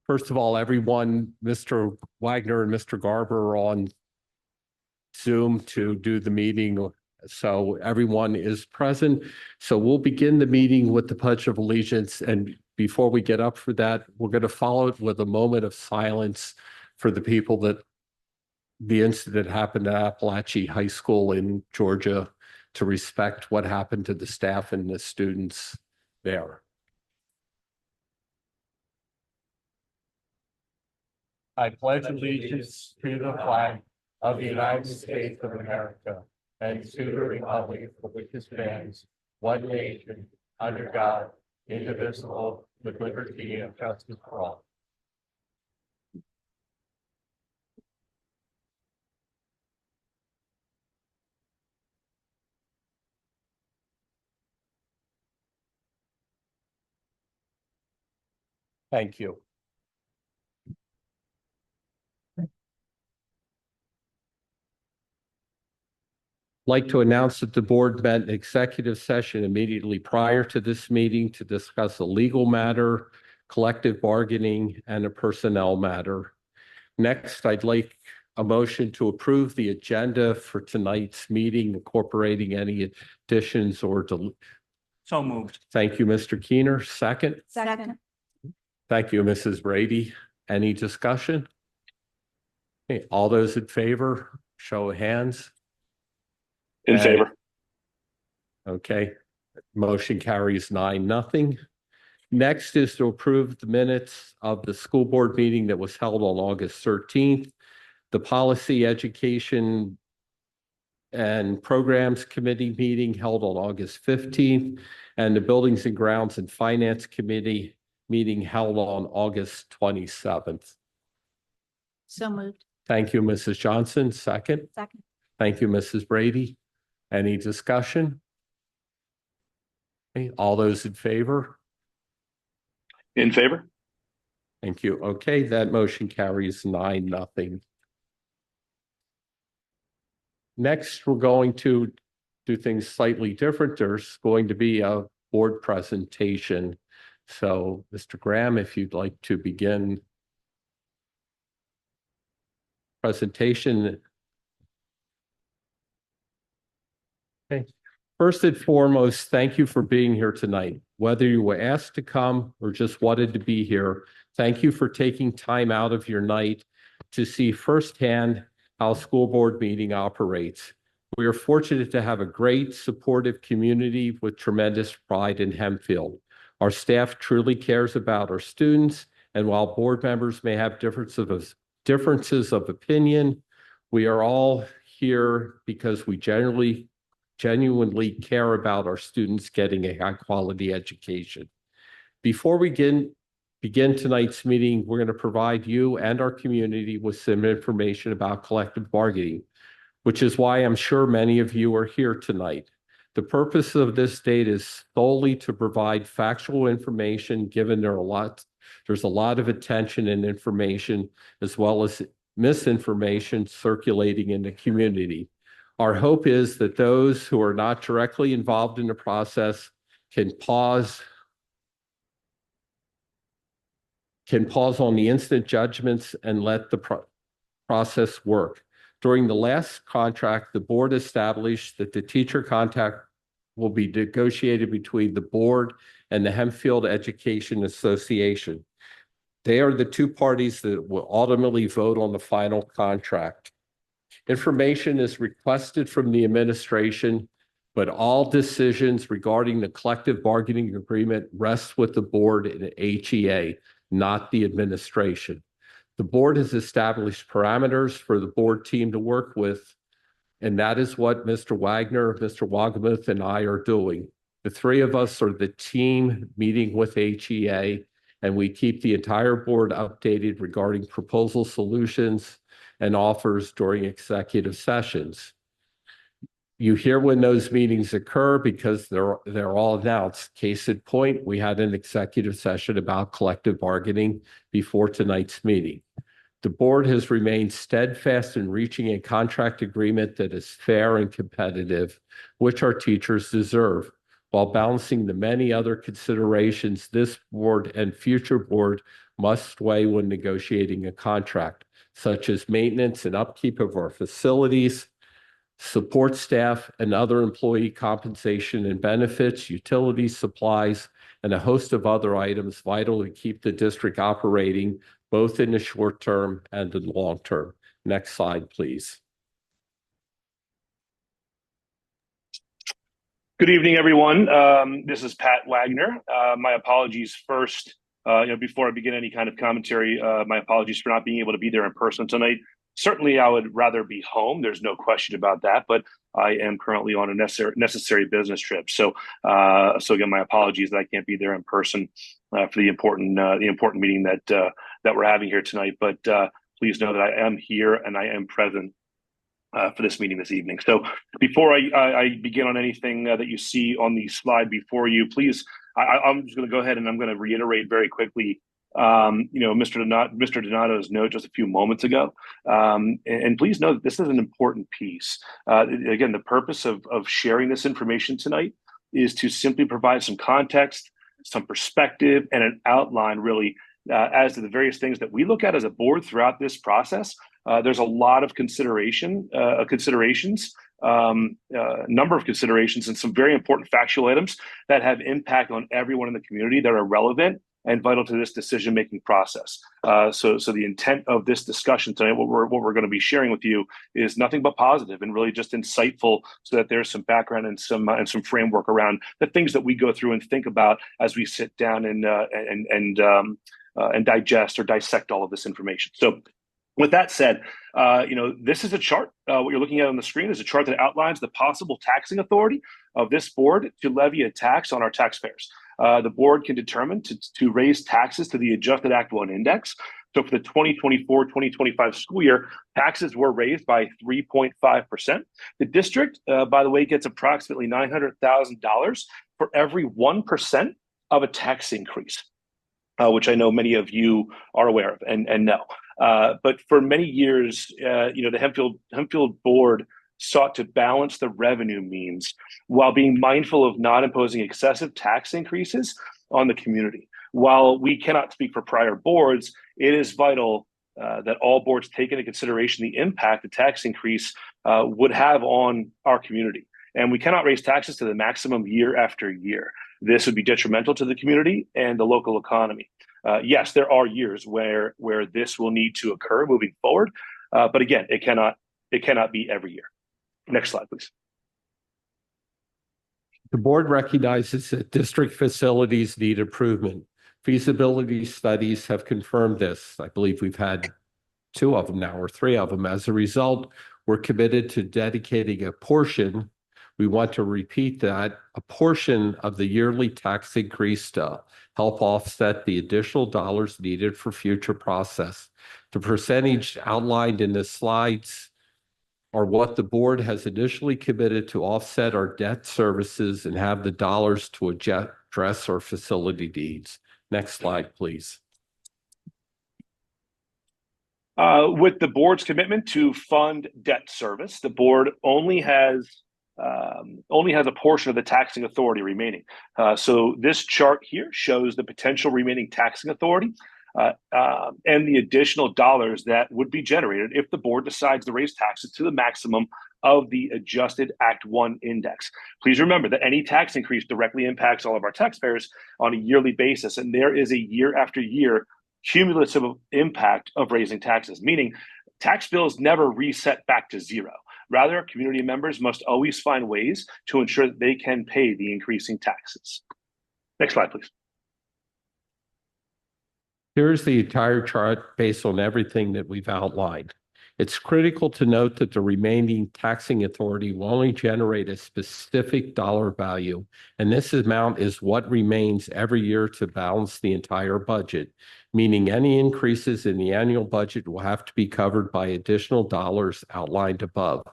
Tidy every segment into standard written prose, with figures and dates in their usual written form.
First of all, everyone, Mr. Wagner and Mr. Garber are on Zoom to do the meeting. So everyone is present. So we'll begin the meeting with the Pledge of Allegiance. And before we get up for that, we're going to follow it with a moment of silence for the people that the incident happened at Appalachia High School in Georgia, to respect what happened to the staff and the students there. I pledge allegiance to the flag of the United States of America and to the republic for which it stands, one nation, under God, indivisible, with liberty and justice for all. Thank you. Like to announce that the board met in executive session immediately prior to this meeting to discuss a legal matter, collective bargaining, and a personnel matter. Next, I'd like a motion to approve the agenda for tonight's meeting, incorporating any additions or So moved. Thank you, Mr. Keener. Second. Second. Thank you, Mrs. Brady. Any discussion? Okay, all those in favor, show of hands. In favor. Okay, motion carries 9-0. Next is to approve the minutes of the school board meeting that was held on August 13th. The Policy, Education, and Programs Committee meeting held on August 15th, and the Buildings and Grounds and Finance Committee meeting held on August 27th. So moved. Thank you, Mrs. Johnson. Second. Second. Thank you, Mrs. Brady. Any discussion? Okay, all those in favor? In favor. Thank you. Okay, that motion carries 9-0. Next, we're going to do things slightly different. There's going to be a board presentation. So, Mr. Graham, if you'd like to begin presentation. Okay. First and foremost, thank you for being here tonight. Whether you were asked to come or just wanted to be here, thank you for taking time out of your night to see firsthand how a school board meeting operates. We are fortunate to have a great, supportive community with tremendous pride in Hempfield. Our staff truly cares about our students, and while board members may have differences of opinion, we are all here because we genuinely care about our students getting a high-quality education. Before we begin tonight's meeting, we're going to provide you and our community with some information about collective bargaining, which is why I'm sure many of you are here tonight. The purpose of this date is solely to provide factual information, given there's a lot of attention and information, as well as misinformation circulating in the community. Our hope is that those who are not directly involved in the process can pause on the instant judgments and let the process work. During the last contract, the board established that the teacher contract will be negotiated between the board and the Hempfield Education Association. They are the two parties that will ultimately vote on the final contract. Information is requested from the administration, but all decisions regarding the collective bargaining agreement rests with the board and HEA, not the administration. The board has established parameters for the board team to work with, and that is what Mr. Wagner, Mr. Wagamuth, and I are doing. The three of us are the team meeting with HEA, and we keep the entire board updated regarding proposal solutions and offers during executive sessions. You hear when those meetings occur because they're all announced. Case in point, we had an executive session about collective bargaining before tonight's meeting. The board has remained steadfast in reaching a contract agreement that is fair and competitive, which our teachers deserve, while balancing the many other considerations this board and future board must weigh when negotiating a contract, such as maintenance and upkeep of our facilities, support staff and other employee compensation and benefits, utilities, supplies, and a host of other items vital to keep the district operating both in the short term and in the long term. Next slide, please. Good evening, everyone. This is Pat Wagner. My apologies first. Before I begin any kind of commentary, my apologies for not being able to be there in person tonight. Certainly, I would rather be home. There's no question about that, but I am currently on a necessary business trip. So again, my apologies that I can't be there in person for the important meeting that we're having here tonight. But please know that I am here and I am present for this meeting this evening. So before I begin on anything that you see on the slide before you, please, I'm just going to go ahead and I'm going to reiterate very quickly Mr. Donato's note just a few moments ago. And please know that this is an important piece. Again, the purpose of sharing this information tonight is to simply provide some context, some perspective, and an outline really as to the various things that we look at as a board throughout this process. There's a lot of considerations, number of considerations, and some very important factual items that have impact on everyone in the community that are relevant and vital to this decision-making process. So the intent of this discussion tonight, what we're going to be sharing with you, is nothing but positive and really just insightful, so that there's some background and some framework around the things that we go through and think about as we sit down and digest or dissect all of this information. So, with that said, this is a chart. What you're looking at on the screen is a chart that outlines the possible taxing authority of this board to levy a tax on our taxpayers. The board can determine to raise taxes to the adjusted Act 1 index. So for the 2024-2025 school year, taxes were raised by 3.5%. The district, by the way, gets approximately $900,000 for every 1% of a tax increase, which I know many of you are aware of and know. But for many years, the Hempfield board sought to balance the revenue means while being mindful of not imposing excessive tax increases on the community. While we cannot speak for prior boards, it is vital that all boards take into consideration the impact the tax increase would have on our community. And we cannot raise taxes to the maximum year after year. This would be detrimental to the community and the local economy. Yes, there are years where this will need to occur moving forward, but again, it cannot be every year. Next slide, please. The board recognizes that district facilities need improvement. Feasibility studies have confirmed this. I believe we've had 2 of them now, or 3 of them. As a result, we're committed to dedicating a portion. We want to repeat that, a portion of the yearly tax increase to help offset the additional dollars needed for future process. The percentage outlined in the slides are what the board has initially committed to offset our debt services and have the dollars to address our facility needs. Next slide, please. With the board's commitment to fund debt service, the board only has a portion of the taxing authority remaining. So this chart here shows the potential remaining taxing authority and the additional dollars that would be generated if the board decides to raise taxes to the maximum of the adjusted Act 1 index. Please remember that any tax increase directly impacts all of our taxpayers on a yearly basis, and there is a year after year cumulative impact of raising taxes, meaning tax bills never reset back to zero. Rather, community members must always find ways to ensure that they can pay the increasing taxes. Next slide, please. Here's the entire chart based on everything that we've outlined. It's critical to note that the remaining taxing authority will only generate a specific dollar value, and this amount is what remains every year to balance the entire budget, meaning any increases in the annual budget will have to be covered by additional dollars outlined above.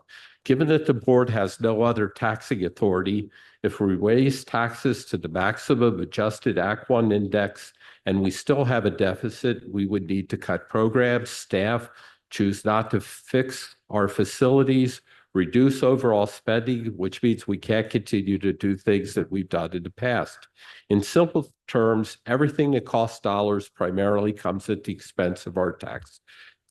Given that the board has no other taxing authority, if we raise taxes to the maximum adjusted Act 1 index and we still have a deficit, we would need to cut programs, staff, choose not to fix our facilities, reduce overall spending, which means we can't continue to do things that we've done in the past. In simple terms, everything that costs dollars primarily comes at the expense of our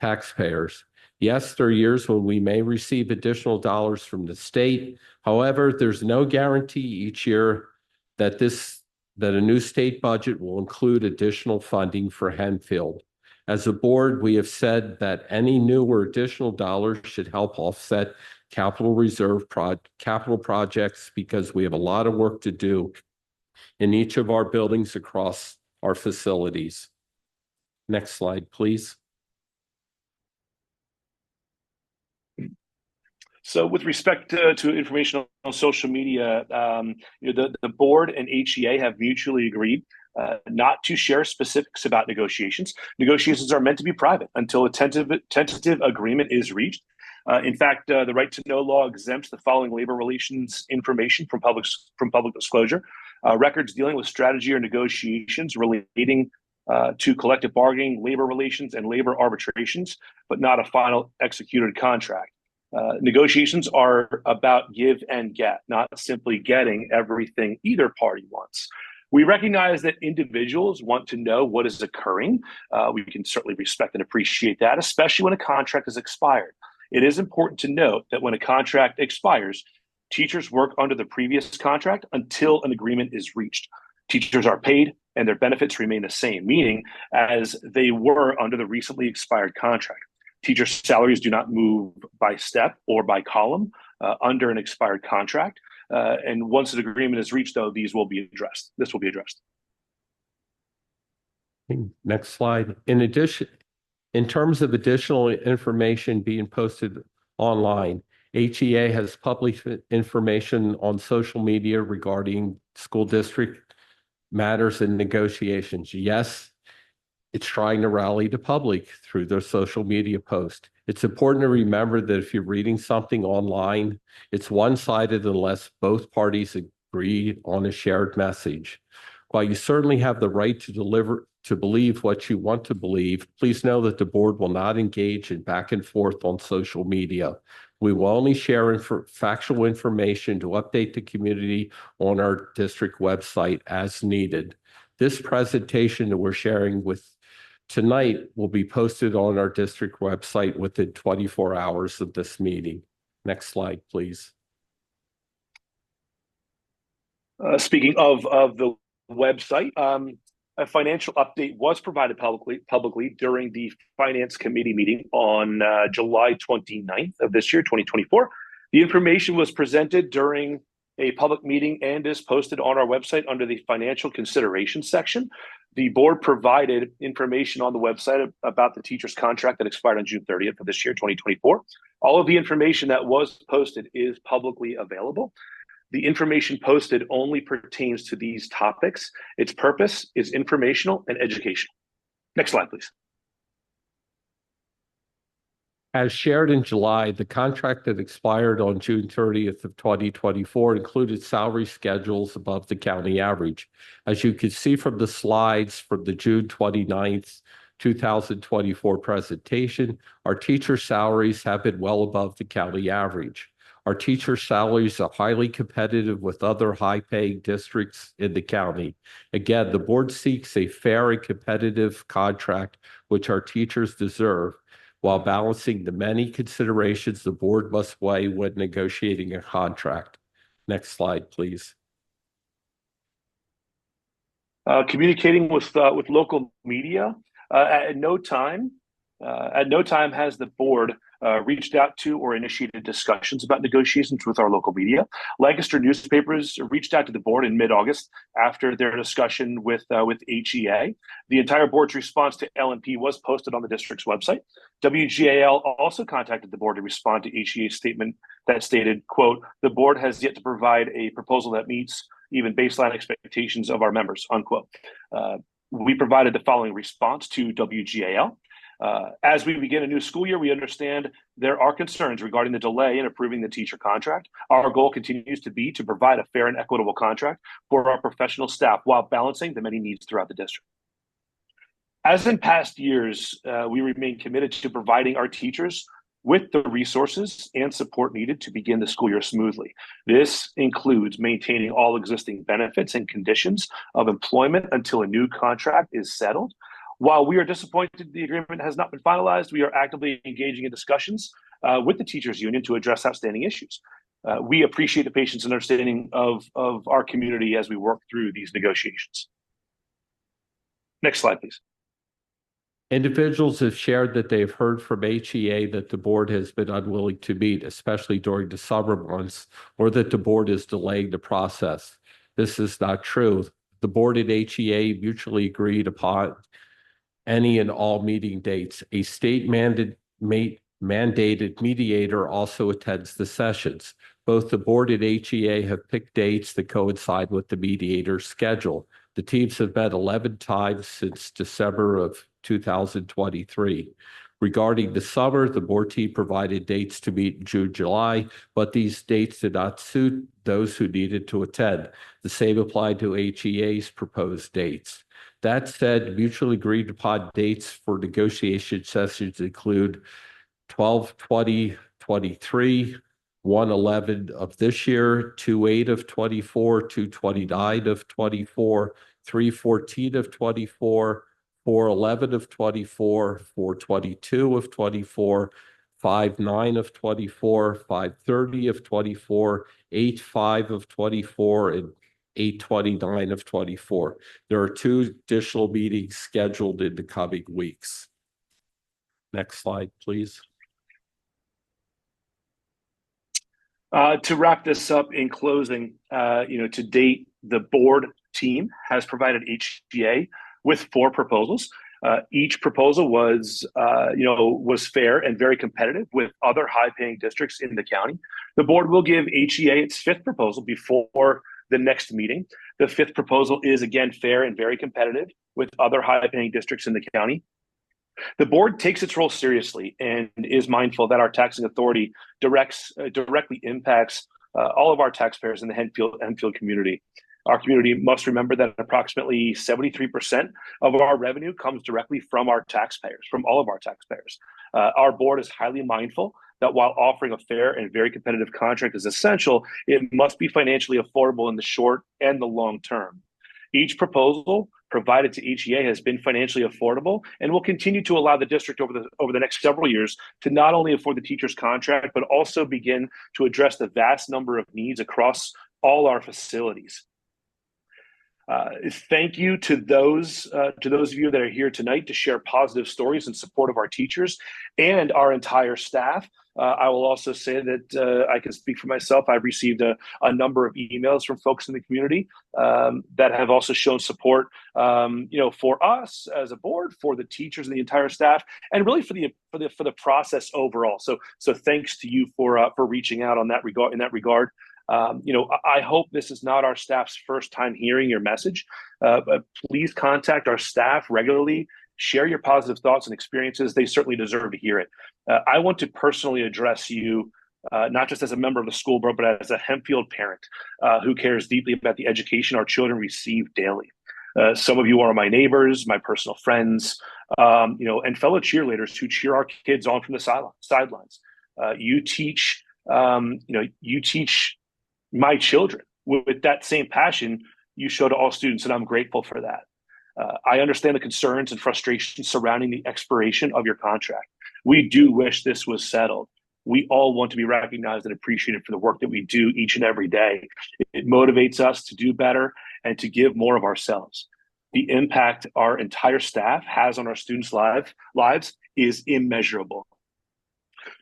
taxpayers. Yes, there are years when we may receive additional dollars from the state. However, there's no guarantee each year that a new state budget will include additional funding for Henfield. As a board, we have said that any new or additional dollars should help offset capital projects because we have a lot of work to do in each of our buildings across our facilities. Next slide, please. So with respect to information on social media, the board and HEA have mutually agreed not to share specifics about negotiations. Negotiations are meant to be private until a tentative agreement is reached. In fact, the right to know law exempts the following labor relations information from public disclosure: records dealing with strategy or negotiations relating to collective bargaining, labor relations, and labor arbitrations, but not a final executed contract. Negotiations are about give and get, not simply getting everything either party wants. We recognize that individuals want to know what is occurring. We can certainly respect and appreciate that, especially when a contract is expired. It is important to note that when a contract expires, teachers work under the previous contract until an agreement is reached. Teachers are paid and their benefits remain the same, meaning as they were under the recently expired contract. Teacher salaries do not move by step or by column under an expired contract. And once an agreement is reached, though, this will be addressed. Next slide. In addition, in terms of additional information being posted online, HEA has published information on social media regarding school district matters and negotiations. Yes, it's trying to rally the public through their social media post. It's important to remember that if you're reading something online, it's one-sided unless both parties agree on a shared message. While you certainly have the right to believe what you want to believe, please know that the board will not engage in back and forth on social media. We will only share factual information to update the community on our district website as needed. This presentation that we're sharing with tonight will be posted on our district website within 24 hours of this meeting. Next slide, please. Speaking of the website, a financial update was provided publicly during the Finance Committee meeting on July 29th of this year, 2024. The information was presented during a public meeting and is posted on our website under the financial considerations section. The board provided information on the website about the teacher's contract that expired on June 30th of this year, 2024. All of the information that was posted is publicly available. The information posted only pertains to these topics. Its purpose is informational and educational. Next slide, please. As shared in July, the contract that expired on June 30th of 2024 included salary schedules above the county average. As you can see from the slides from the June 29th, 2024 presentation, our teacher salaries have been well above the county average. Our teacher salaries are highly competitive with other high-paying districts in the county. Again, the board seeks a fair and competitive contract, which our teachers deserve, while balancing the many considerations the board must weigh when negotiating a contract. Next slide, please. Communicating with local media. At no time has the board reached out to or initiated discussions about negotiations with our local media. Lancaster newspapers reached out to the board in mid-August after their discussion with HEA. The entire board's response to LNP was posted on the district's website. WGAL also contacted the board to respond to HEA's statement that stated, quote, "The board has yet to provide a proposal that meets even baseline expectations of our members," unquote. We provided the following response to WGAL. As we begin a new school year, we understand there are concerns regarding the delay in approving the teacher contract. Our goal continues to be to provide a fair and equitable contract for our professional staff while balancing the many needs throughout the district. As in past years, we remain committed to providing our teachers with the resources and support needed to begin the school year smoothly. This includes maintaining all existing benefits and conditions of employment until a new contract is settled. While we are disappointed the agreement has not been finalized, we are actively engaging in discussions with the teachers union to address outstanding issues. We appreciate the patience and understanding of our community as we work through these negotiations. Next slide, please. Individuals have shared that they've heard from HEA that the board has been unwilling to meet, especially during the summer months, or that the board is delaying the process. This is not true. The board and HEA mutually agreed upon any and all meeting dates. A state mandated mediator also attends the sessions. Both the board and HEA have picked dates that coincide with the mediator's schedule. The teams have met 11 times since December of 2023. Regarding the summer, the board team provided dates to meet in June, July, but these dates did not suit those who needed to attend. The same applied to HEA's proposed dates. That said, mutually agreed upon dates for negotiation sessions include 12/20/23, 1/11 of this year, 2/8 of 24, 2/29 of 24, 3/14 of 24, 4/11 of 24, 4/22 of 24, 5/9 of 24, 5/30 of 24, 8/5 of 24, and 8/29 of 24. There are 2 additional meetings scheduled in the coming weeks. Next slide, please. To wrap this up in closing, to date, the board team has provided HEA with 4 proposals. Each proposal was fair and very competitive with other high-paying districts in the county. The board will give HEA its 5th proposal before the next meeting. The 5th proposal is again fair and very competitive with other high-paying districts in the county. The board takes its role seriously and is mindful that our taxing authority directly impacts all of our taxpayers in the Hempfield community. Our community must remember that approximately 73% of our revenue comes directly from our taxpayers, from all of our taxpayers. Our board is highly mindful that while offering a fair and very competitive contract is essential, it must be financially affordable in the short and the long term. Each proposal provided to HEA has been financially affordable and will continue to allow the district over the next several years to not only afford the teacher's contract, but also begin to address the vast number of needs across all our facilities. Thank you to those of you that are here tonight to share positive stories in support of our teachers and our entire staff. I will also say that I can speak for myself. I've received a number of emails from folks in the community that have also shown support, for us as a board, for the teachers and the entire staff, and really for the process overall. So thanks to you for reaching out in that regard. I hope this is not our staff's first time hearing your message, but please contact our staff regularly. Share your positive thoughts and experiences. They certainly deserve to hear it. I want to personally address you, not just as a member of the school board, but as a Hempfield parent who cares deeply about the education our children receive daily. Some of you are my neighbors, my personal friends, and fellow cheerleaders who cheer our kids on from the sidelines. You teach my children with that same passion you show to all students, and I'm grateful for that. I understand the concerns and frustrations surrounding the expiration of your contract. We do wish this was settled. We all want to be recognized and appreciated for the work that we do each and every day. It motivates us to do better and to give more of ourselves. The impact our entire staff has on our students' lives is immeasurable.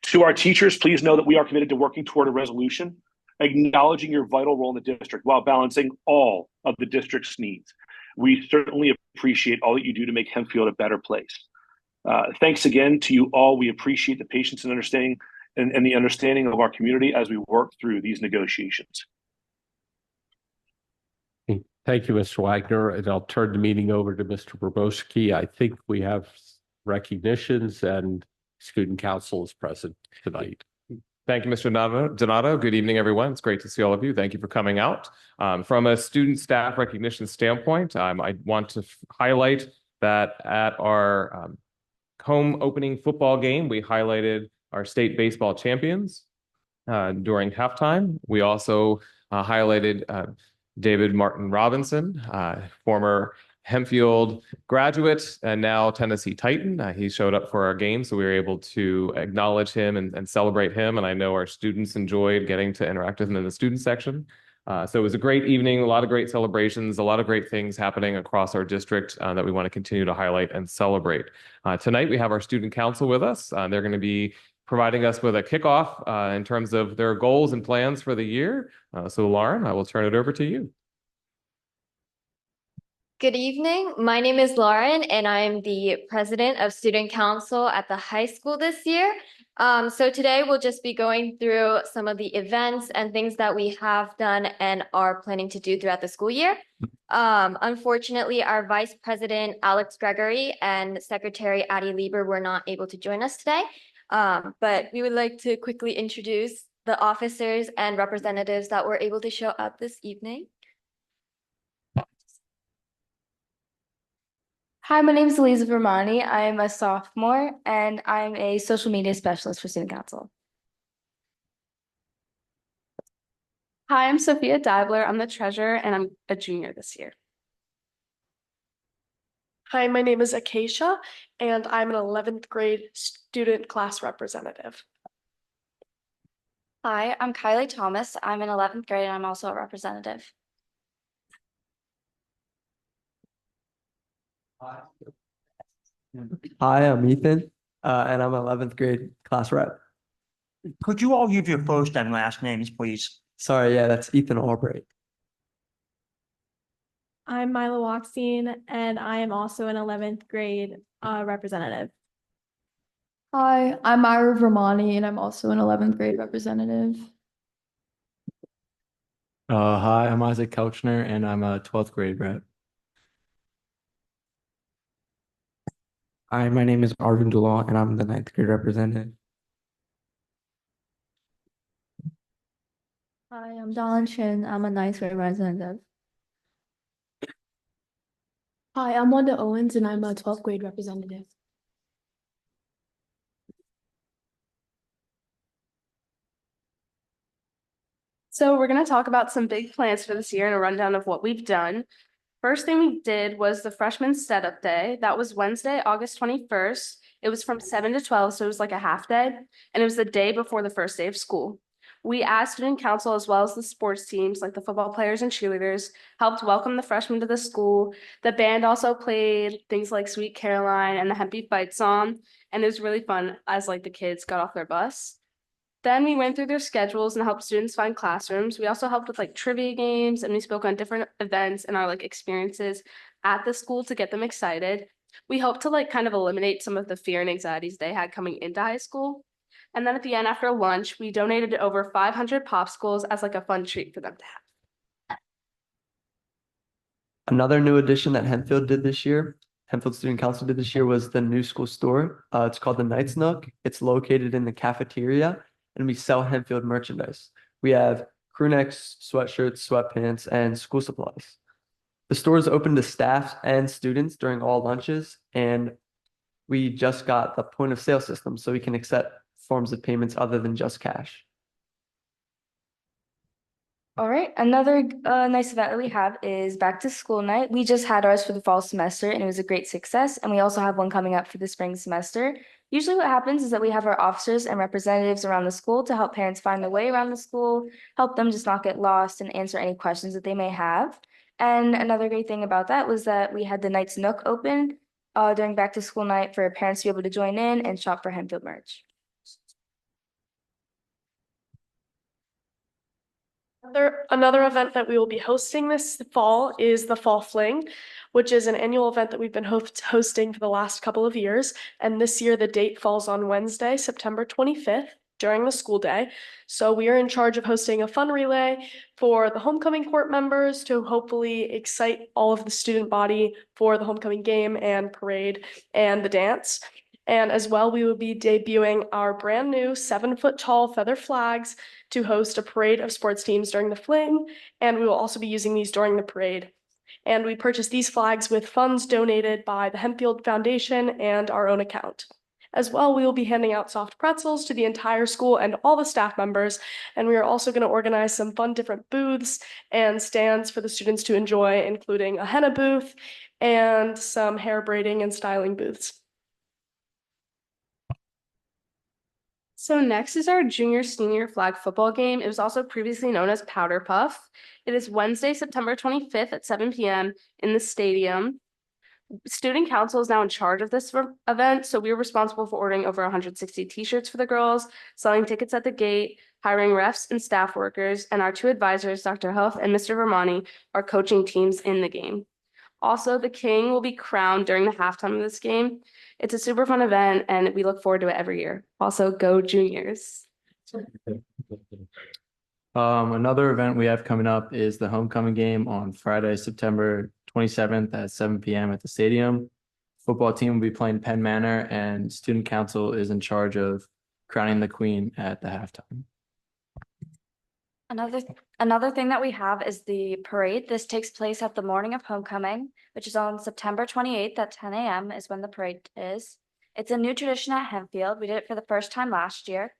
To our teachers, please know that we are committed to working toward a resolution, acknowledging your vital role in the district while balancing all of the district's needs. We certainly appreciate all that you do to make Hempfield a better place. Thanks again to you all. We appreciate the patience and understanding and the understanding of our community as we work through these negotiations. Thank you, Mr. Wagner, and I'll turn the meeting over to Mr. Brabowski. I think we have recognitions and student council is present tonight. Thank you, Mr. Donato. Good evening, everyone. It's great to see all of you. Thank you for coming out. From a student staff recognition standpoint, I want to highlight that at our home opening football game, we highlighted our state baseball champions during halftime. We also highlighted David Martin Robinson, former Hempfield graduate and now Tennessee Titan. He showed up for our game, so we were able to acknowledge him and celebrate him. And I know our students enjoyed getting to interact with him in the student section. So it was a great evening, a lot of great celebrations, a lot of great things happening across our district that we want to continue to highlight and celebrate. Tonight, we have our student council with us. They're going to be providing us with a kickoff in terms of their goals and plans for the year. So Lauren, I will turn it over to you. Good evening. My name is Lauren, and I'm the president of student council at the high school this year. So today we'll just be going through some of the events and things that we have done and are planning to do throughout the school year. Unfortunately, our vice president, Alex Gregory, and secretary, Addie Lieber, were not able to join us today. But we would like to quickly introduce the officers and representatives that were able to show up this evening. Hi, my name is Elisa Vermani. I'm a sophomore and I'm a social media specialist for student council. Hi, I'm Sophia Dibler. I'm the treasurer and I'm a junior this year. Hi, my name is Acacia and I'm an 11th grade student class representative. Hi, I'm Kylie Thomas. I'm in 11th grade and I'm also a representative. Hi, I'm Ethan, and I'm 11th grade class rep. Could you all give your first and last names, please? Sorry, yeah, that's Ethan Albright. I'm Mila Wachstein, and I am also an 11th grade representative. Hi, I'm Ira Vermani, and I'm also an 11th grade representative. Hi, I'm Isaac Couchner, and I'm a 12th grade rep. Hi, my name is Arvin Dulal, and I'm the 9th grade representative. Hi, I'm Dawn Chin. I'm a 9th grade representative. Hi, I'm Wanda Owens, and I'm a 12th grade representative. So we're going to talk about some big plans for this year and a rundown of what we've done. First thing we did was the freshman setup day. That was Wednesday, August 21st. It was from 7 to 12, so it was like a half day, and it was the day before the first day of school. We, as student council, as well as the sports teams, like the football players and cheerleaders, helped welcome the freshmen to the school. The band also played things like Sweet Caroline and the Hempy Fight Song, and it was really fun as like the kids got off their bus. Then we went through their schedules and helped students find classrooms. We also helped with like trivia games, and we spoke on different events and our like experiences at the school to get them excited. We hope to like kind of eliminate some of the fear and anxieties they had coming into high school. And then at the end, after lunch, we donated over 500 popsicles as like a fun treat for them to have. Another new addition that Hempfield did this year, Hempfield Student Council did this year, was the new school store. It's called the Knights Nook. It's located in the cafeteria, and we sell Hempfield merchandise. We have crew necks, sweatshirts, sweatpants, and school supplies. The store is open to staff and students during all lunches, and we just got the point of sale system so we can accept forms of payments other than just cash. All right, another nice event that we have is back to school night. We just had ours for the fall semester and it was a great success. And we also have one coming up for the spring semester. Usually what happens is that we have our officers and representatives around the school to help parents find their way around the school, help them just not get lost and answer any questions that they may have. And another great thing about that was that we had the Knights Nook open during back to school night for parents to be able to join in and shop for Hempfield merch. Another event that we will be hosting this fall is the Fall Fling, which is an annual event that we've been hosting for the last couple of years. And this year, the date falls on Wednesday, September 25th, during the school day. So we are in charge of hosting a fun relay for the homecoming court members to hopefully excite all of the student body for the homecoming game and parade and the dance. And as well, we will be debuting our brand new 7-foot-tall feather flags to host a parade of sports teams during the fling. And we will also be using these during the parade. And we purchased these flags with funds donated by the Hempfield Foundation and our own account. As well, we will be handing out soft pretzels to the entire school and all the staff members. And we are also going to organize some fun different booths and stands for the students to enjoy, including a henna booth and some hair braiding and styling booths. So next is our junior-senior flag football game. It was also previously known as Powder Puff. It is Wednesday, September 25th at 7 p.m. in the stadium. Student council is now in charge of this event, so we are responsible for ordering over 160 t-shirts for the girls, selling tickets at the gate, hiring refs and staff workers, and our two advisors, Dr. Huff and Mr. Vermani, are coaching teams in the game. Also, the king will be crowned during the halftime of this game. It's a super fun event, and we look forward to it every year. Also, go Juniors. Another event we have coming up is the homecoming game on Friday, September 27th at 7 p.m. at the stadium. Football team will be playing Penn Manor, and student council is in charge of crowning the queen at the halftime. Another thing that we have is the parade. This takes place at the morning of homecoming, which is on September 28th at 10 a.m. is when the parade is. It's a new tradition at Hempfield. We did it for the first time last year.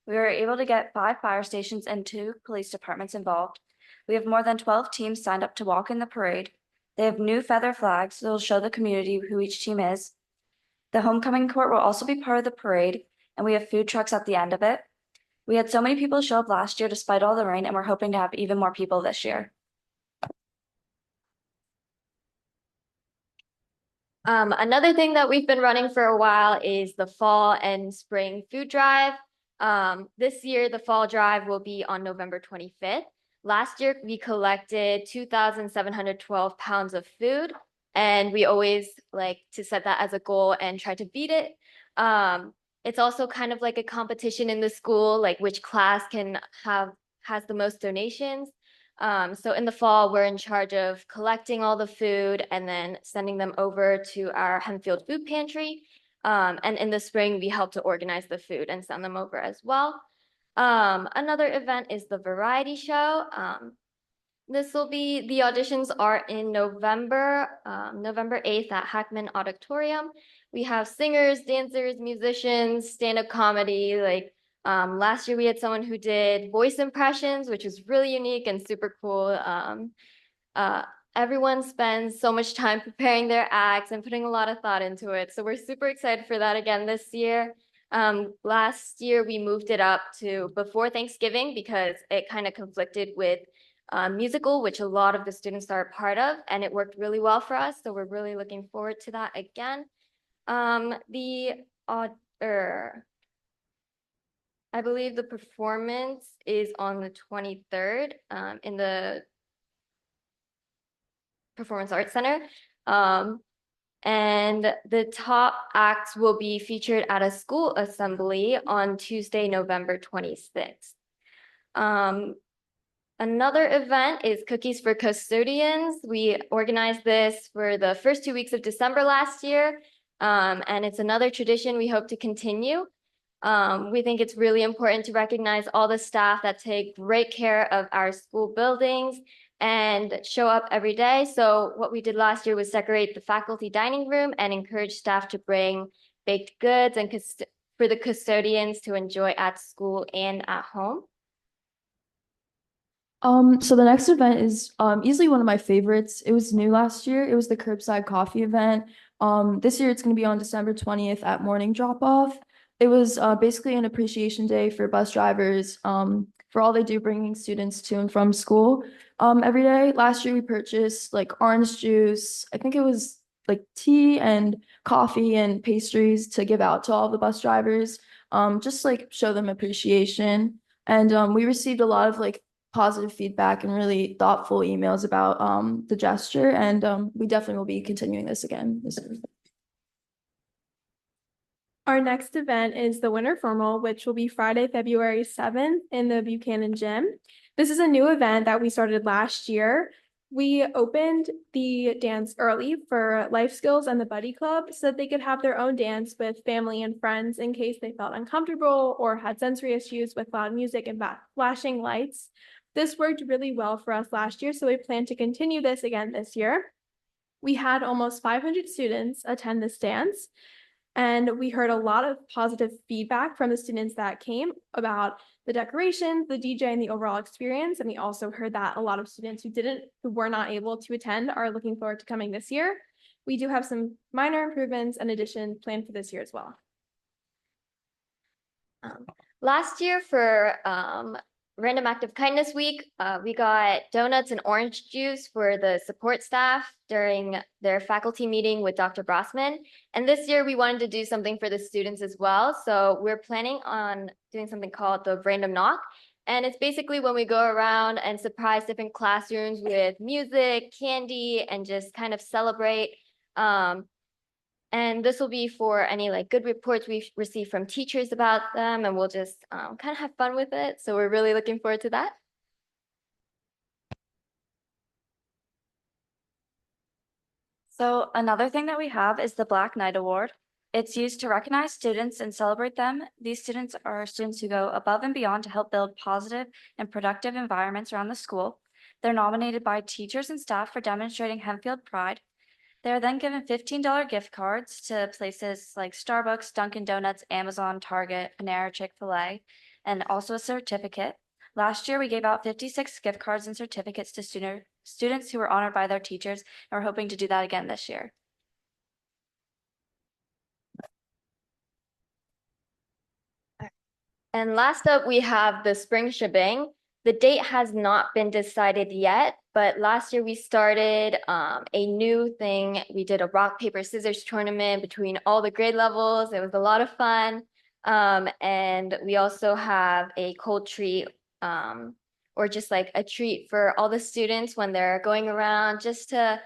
We were able to get 5 fire stations and 2 police departments involved. We have more than 12 teams signed up to walk in the parade. They have new feather flags that will show the community who each team is. The homecoming court will also be part of the parade, and we have food trucks at the end of it. We had so many people show up last year despite all the rain, and we're hoping to have even more people this year. Another thing that we've been running for a while is the fall and spring food drive. This year, the fall drive will be on November 25th. Last year, we collected 2,712 pounds of food, and we always like to set that as a goal and try to beat it. It's also kind of like a competition in the school, like which class has the most donations. So in the fall, we're in charge of collecting all the food and then sending them over to our Hempfield food pantry. And in the spring, we help to organize the food and send them over as well. Another event is the variety show. The auditions are in November 8th at Hackman Auditorium. We have singers, dancers, musicians, stand-up comedy. Like last year we had someone who did voice impressions, which was really unique and super cool. Everyone spends so much time preparing their acts and putting a lot of thought into it. So we're super excited for that again this year. Last year we moved it up to before Thanksgiving because it kind of conflicted with musical, which a lot of the students are a part of, and it worked really well for us. So we're really looking forward to that again. I believe the performance is on the 23rd in the Performance Arts Center. And the top acts will be featured at a school assembly on Tuesday, November 26th. Another event is Cookies for Custodians. We organized this for the first 2 weeks of December last year. And it's another tradition we hope to continue. We think it's really important to recognize all the staff that take great care of our school buildings and show up every day. So what we did last year was decorate the faculty dining room and encourage staff to bring baked goods and for the custodians to enjoy at school and at home. So the next event is easily one of my favorites. It was new last year. It was the Curbside Coffee event. This year it's going to be on December 20th at morning drop-off. It was basically an appreciation day for bus drivers for all they do bringing students to and from school every day. Last year we purchased like orange juice. I think it was like tea and coffee and pastries to give out to all the bus drivers, just like show them appreciation. And we received a lot of like positive feedback and really thoughtful emails about the gesture. And we definitely will be continuing this again this year. Our next event is the Winter Formal, which will be Friday, February 7th in the Buchanan Gym. This is a new event that we started last year. We opened the dance early for Life Skills and the Buddy Club so that they could have their own dance with family and friends in case they felt uncomfortable or had sensory issues with loud music and flashing lights. This worked really well for us last year, so we plan to continue this again this year. We had almost 500 students attend this dance. And we heard a lot of positive feedback from the students that came about the decorations, the DJ, and the overall experience. And we also heard that a lot of students who were not able to attend are looking forward to coming this year. We do have some minor improvements and additions planned for this year as well. Last year for Random Act of Kindness Week, we got donuts and orange juice for the support staff during their faculty meeting with Dr. Brossman. And this year we wanted to do something for the students as well. So we're planning on doing something called the Random Knock. And it's basically when we go around and surprise different classrooms with music, candy, and just kind of celebrate. And this will be for any like good reports we've received from teachers about them, and we'll just kind of have fun with it. So we're really looking forward to that. So another thing that we have is the Black Knight Award. It's used to recognize students and celebrate them. These students are students who go above and beyond to help build positive and productive environments around the school. They're nominated by teachers and staff for demonstrating Hempfield pride. They're then given $15 gift cards to places like Starbucks, Dunkin' Donuts, Amazon, Target, Panera, Chick-fil-A, and also a certificate. Last year, we gave out 56 gift cards and certificates to students who were honored by their teachers, and we're hoping to do that again this year. And last up, we have the Spring Shebang. The date has not been decided yet, but last year we started a new thing. We did a rock, paper, scissors tournament between all the grade levels. It was a lot of fun. And we also have a cold treat or just like a treat for all the students when they're going around, just to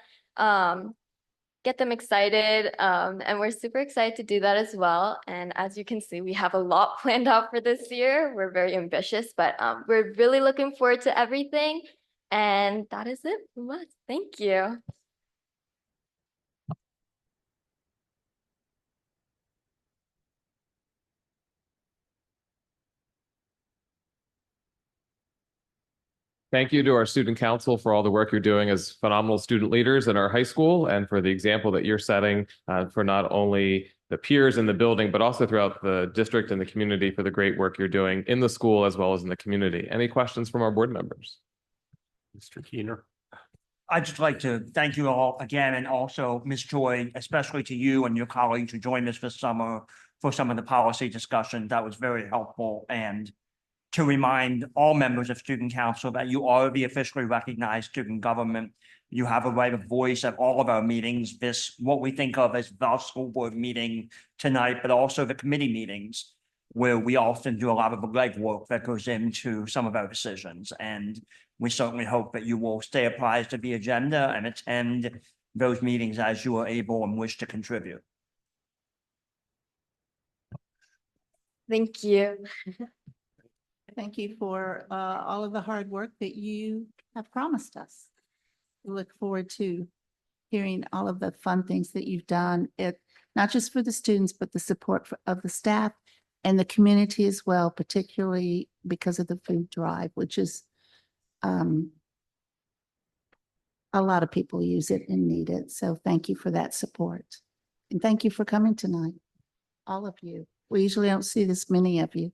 get them excited. And we're super excited to do that as well. And as you can see, we have a lot planned out for this year. We're very ambitious, but we're really looking forward to everything. And that is it from us. Thank you. Thank you to our student council for all the work you're doing as phenomenal student leaders in our high school, and for the example that you're setting for not only the peers in the building, but also throughout the district and the community for the great work you're doing in the school as well as in the community. Any questions from our board members? Mr. Keener. I'd just like to thank you all again, and also Ms. Joy, especially to you and your colleagues who joined us this summer for some of the policy discussion. That was very helpful. And to remind all members of Student Council that you are the officially recognized student government. You have a right of voice at all of our meetings. This, what we think of as the school board meeting tonight, but also the committee meetings, where we often do a lot of the legwork that goes into some of our decisions. And we certainly hope that you will stay apprised of the agenda and attend those meetings as you are able and wish to contribute. Thank you. Thank you for all of the hard work that you have promised us. We look forward to hearing all of the fun things that you've done, not just for the students, but the support of the staff and the community as well, particularly because of the food drive, which is a lot of people use it and need it. So thank you for that support. And thank you for coming tonight, all of you. We usually don't see this many of you.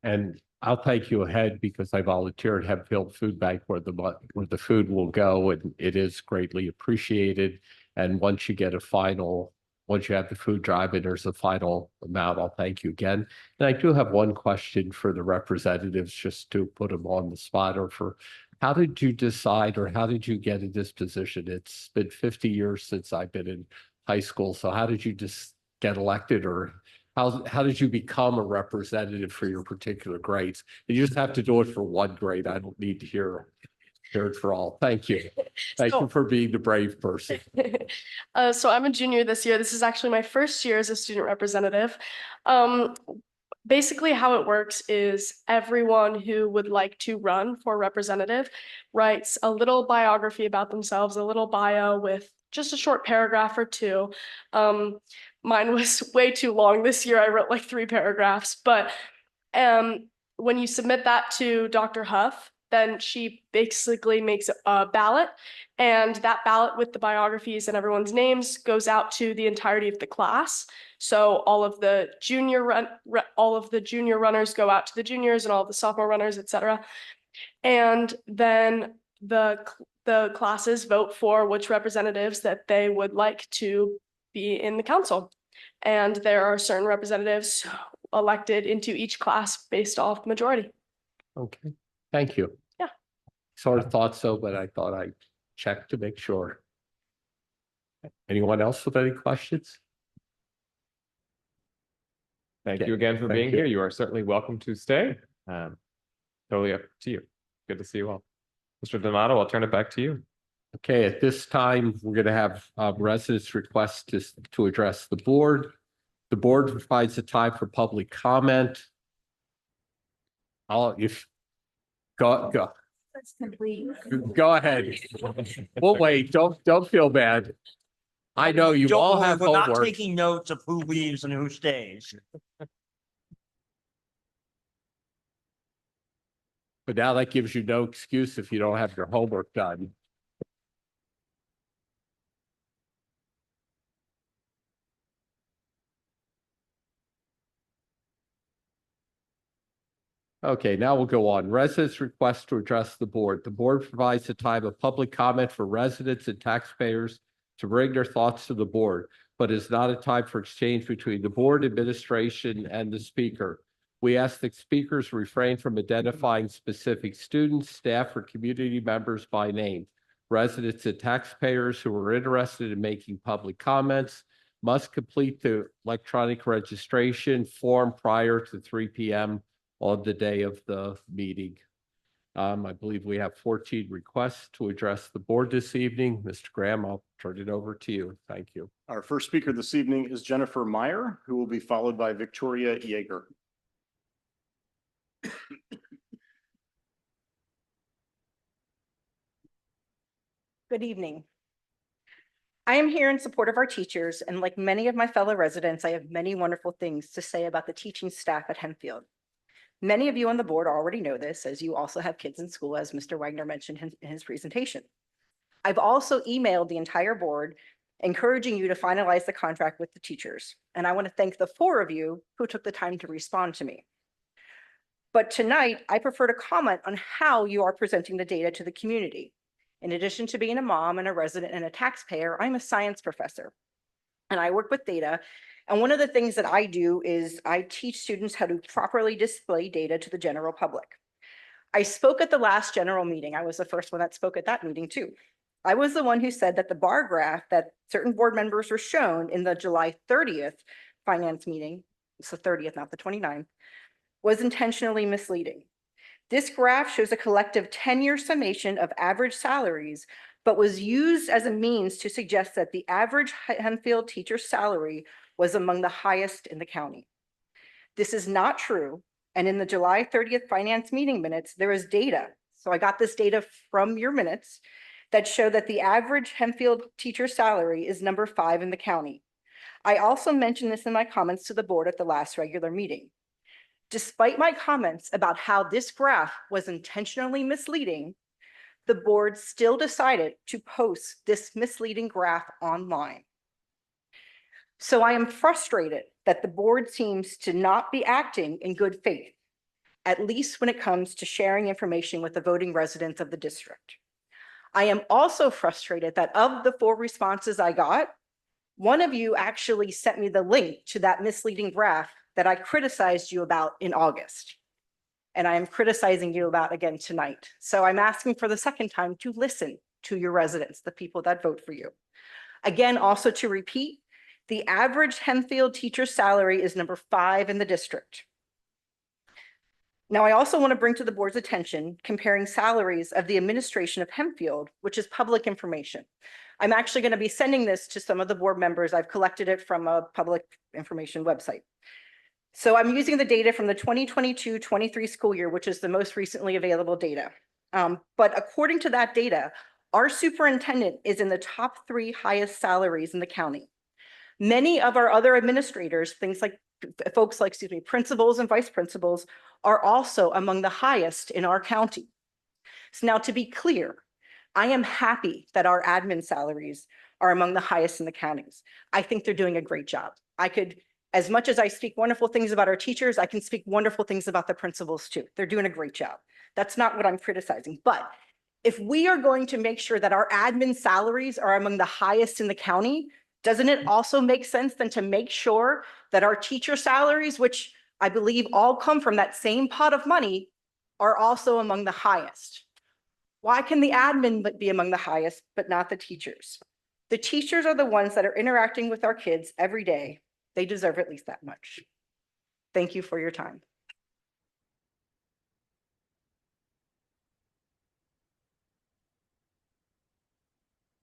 And I'll take you ahead because I volunteered at Hempfield Food Bank where the food will go, and it is greatly appreciated. And once you have the food drive and there's a final amount, I'll thank you again. And I do have one question for the representatives, just to put them on the spot, or for how did you decide, or how did you get in this position? It's been 50 years since I've been in high school. So how did you just get elected, or how did you become a representative for your particular grades? You just have to do it for one grade. I don't need to hear it for all. Thank you. Thank you for being the brave person. So I'm a junior this year. This is actually my first year as a student representative. Basically how it works is everyone who would like to run for representative writes a little biography about themselves, a little bio with just a short paragraph or two. Mine was way too long. This year I wrote like 3 paragraphs, but when you submit that to Dr. Huff, then she basically makes a ballot, and that ballot with the biographies and everyone's names goes out to the entirety of the class. So all of the junior runners go out to the juniors, and all of the sophomore runners, etc. And then the classes vote for which representatives that they would like to be in the council. And there are certain representatives elected into each class based off the majority. Okay, thank you. Yeah. Sort of thought so, but I thought I'd check to make sure. Anyone else with any questions? Thank Okay, you again for thank being you. here. You are certainly welcome to stay. Totally up to you. Good to see you all. Mr. Donato, I'll turn it back to you. Okay, at this time, we're going to have residents request to address the board. The board provides a time for public comment. Go That's complete. go ahead. We'll wait. Don't feel bad. I know you Don't all worry, have we're not homework, taking notes of who leaves and who stays. but now that gives you no excuse if you don't have your homework done. Okay, now we'll go on. Residents request to address the board. The board provides a time of public comment for residents and taxpayers to bring their thoughts to the board, but is not a time for exchange between the board administration and the speaker. We ask that speakers refrain from identifying specific students, staff, or community members by name. Residents and taxpayers who are interested in making public comments must complete the electronic registration form prior to 3 p.m. on the day of the meeting. I believe we have 14 requests to address the board this evening. Mr. Graham, I'll turn it over to you. Thank you. Our first speaker this evening is Jennifer Meyer, who will be followed by Victoria Yeager. Good evening. I am here in support of our teachers, and like many of my fellow residents, I have many wonderful things to say about the teaching staff at Hempfield. Many of you on the board already know this, as you also have kids in school, as Mr. Wagner mentioned in his presentation. I've also emailed the entire board, encouraging you to finalize the contract with the teachers, and I want to thank the 4 of you who took the time to respond to me. But tonight, I prefer to comment on how you are presenting the data to the community. In addition to being a mom and a resident and a taxpayer, I'm a science professor, and I work with data. And one of the things that I do is I teach students how to properly display data to the general public. I spoke at the last general meeting. I was the first one that spoke at that meeting too. I was the one who said that the bar graph that certain board members were shown in the July 30th finance meeting, it's the 30th, not the 29th, was intentionally misleading. This graph shows a collective 10-year summation of average salaries, but was used as a means to suggest that the average Hempfield teacher salary was among the highest in the county. This is not true. And in the July 30th finance meeting minutes, there is data. So I got this data from your minutes that show that the average Hempfield teacher salary is number 5 in the county. I also mentioned this in my comments to the board at the last regular meeting. Despite my comments about how this graph was intentionally misleading, the board still decided to post this misleading graph online. So I am frustrated that the board seems to not be acting in good faith, at least when it comes to sharing information with the voting residents of the district. I am also frustrated that of the 4 responses I got, one of you actually sent me the link to that misleading graph that I criticized you about in August. And I am criticizing you about again tonight. So I'm asking for the second time to listen to your residents, the people that vote for you. Again, also to repeat, the average Hempfield teacher salary is number 5 in the district. Now, I also want to bring to the board's attention comparing salaries of the administration of Hempfield, which is public information. I'm actually going to be sending this to some of the board members. I've collected it from a public information website. So I'm using the data from the 2022-23 school year, which is the most recently available data. But according to that data, our superintendent is in the top 3 highest salaries in the county. Many of our other administrators, principals and vice principals, are also among the highest in our county. So now to be clear, I am happy that our admin salaries are among the highest in the counties. I think they're doing a great job. As much as I speak wonderful things about our teachers, I can speak wonderful things about the principals too. They're doing a great job. That's not what I'm criticizing. But if we are going to make sure that our admin salaries are among the highest in the county, doesn't it also make sense then to make sure that our teacher salaries, which I believe all come from that same pot of money, are also among the highest? Why can the admin be among the highest, but not the teachers? The teachers are the ones that are interacting with our kids every day. They deserve at least that much. Thank you for your time.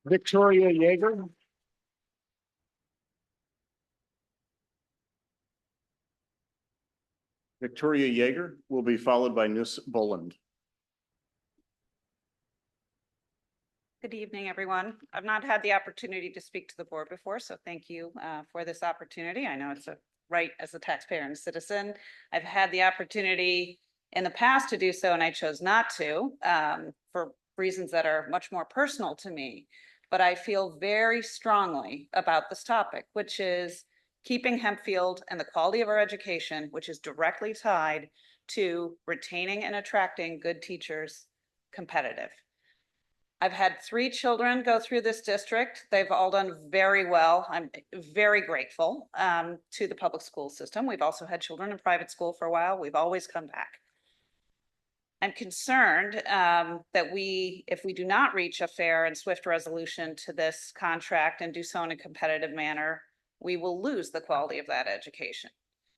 Victoria Yeager. Victoria Yeager will be followed by Nus Boland. Good evening, everyone. I've not had the opportunity to speak to the board before, so thank you for this opportunity. I know it's a right as a taxpayer and citizen. I've had the opportunity in the past to do so, and I chose not to for reasons that are much more personal to me. But I feel very strongly about this topic, which is keeping Hempfield and the quality of our education, which is directly tied to retaining and attracting good teachers, competitive. I've had 3 children go through this district. They've all done very well. I'm very grateful to the public school system. We've also had children in private school for a while. We've always come back. I'm concerned that if we do not reach a fair and swift resolution to this contract and do so in a competitive manner, we will lose the quality of that education.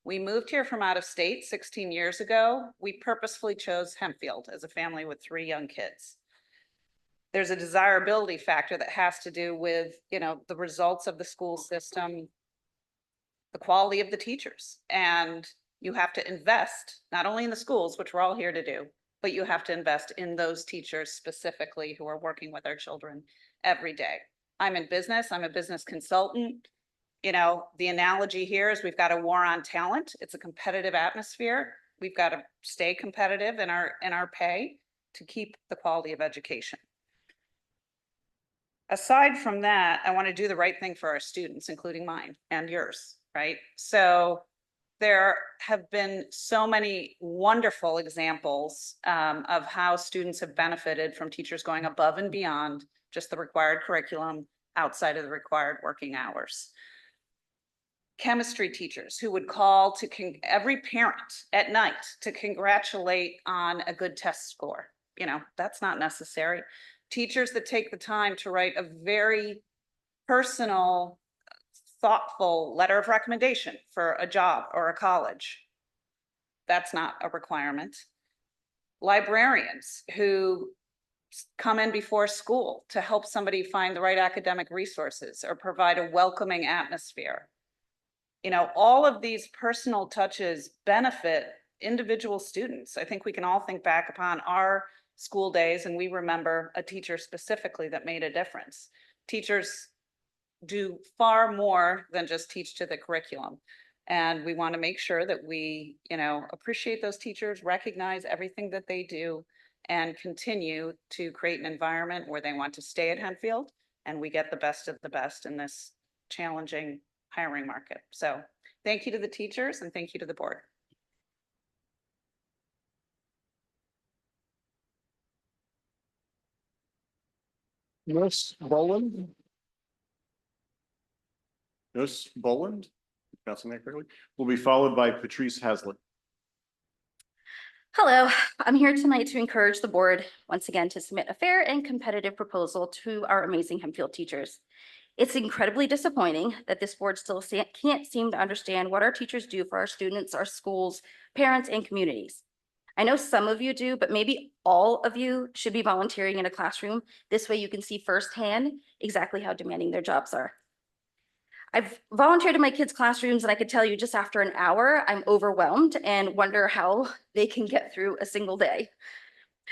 We moved here from out of state 16 years ago. We purposefully chose Hempfield as a family with 3 young kids. There's a desirability factor that has to do with, the results of the school system, the quality of the teachers. And you have to invest not only in the schools, which we're all here to do, but you have to invest in those teachers specifically who are working with our children every day. I'm in business. I'm a business consultant. The analogy here is we've got a war on talent. It's a competitive atmosphere. We've got to stay competitive in our pay to keep the quality of education. Aside from that, I want to do the right thing for our students, including mine and yours, right? So there have been so many wonderful examples of how students have benefited from teachers going above and beyond just the required curriculum outside of the required working hours. Chemistry teachers who would call to every parent at night to congratulate on a good test score. That's not necessary. Teachers that take the time to write a very personal, thoughtful letter of recommendation for a job or a college. That's not a requirement. Librarians who come in before school to help somebody find the right academic resources or provide a welcoming atmosphere. All of these personal touches benefit individual students. I think we can all think back upon our school days and we remember a teacher specifically that made a difference. Teachers do far more than just teach to the curriculum. And we want to make sure that we, appreciate those teachers, recognize everything that they do, and continue to create an environment where they want to stay at Hempfield and we get the best of the best in this challenging hiring market. So thank you to the teachers and thank you to the board. Nus Boland. Nus Boland, pronouncing that correctly, will be followed by Patrice Haslett. Hello, I'm here tonight to encourage the board once again to submit a fair and competitive proposal to our amazing Hempfield teachers. It's incredibly disappointing that this board still can't seem to understand what our teachers do for our students, our schools, parents, and communities. I know some of you do, but maybe all of you should be volunteering in a classroom. This way you can see firsthand exactly how demanding their jobs are. I've volunteered in my kids' classrooms and I could tell you just after an hour, I'm overwhelmed and wonder how they can get through a single day.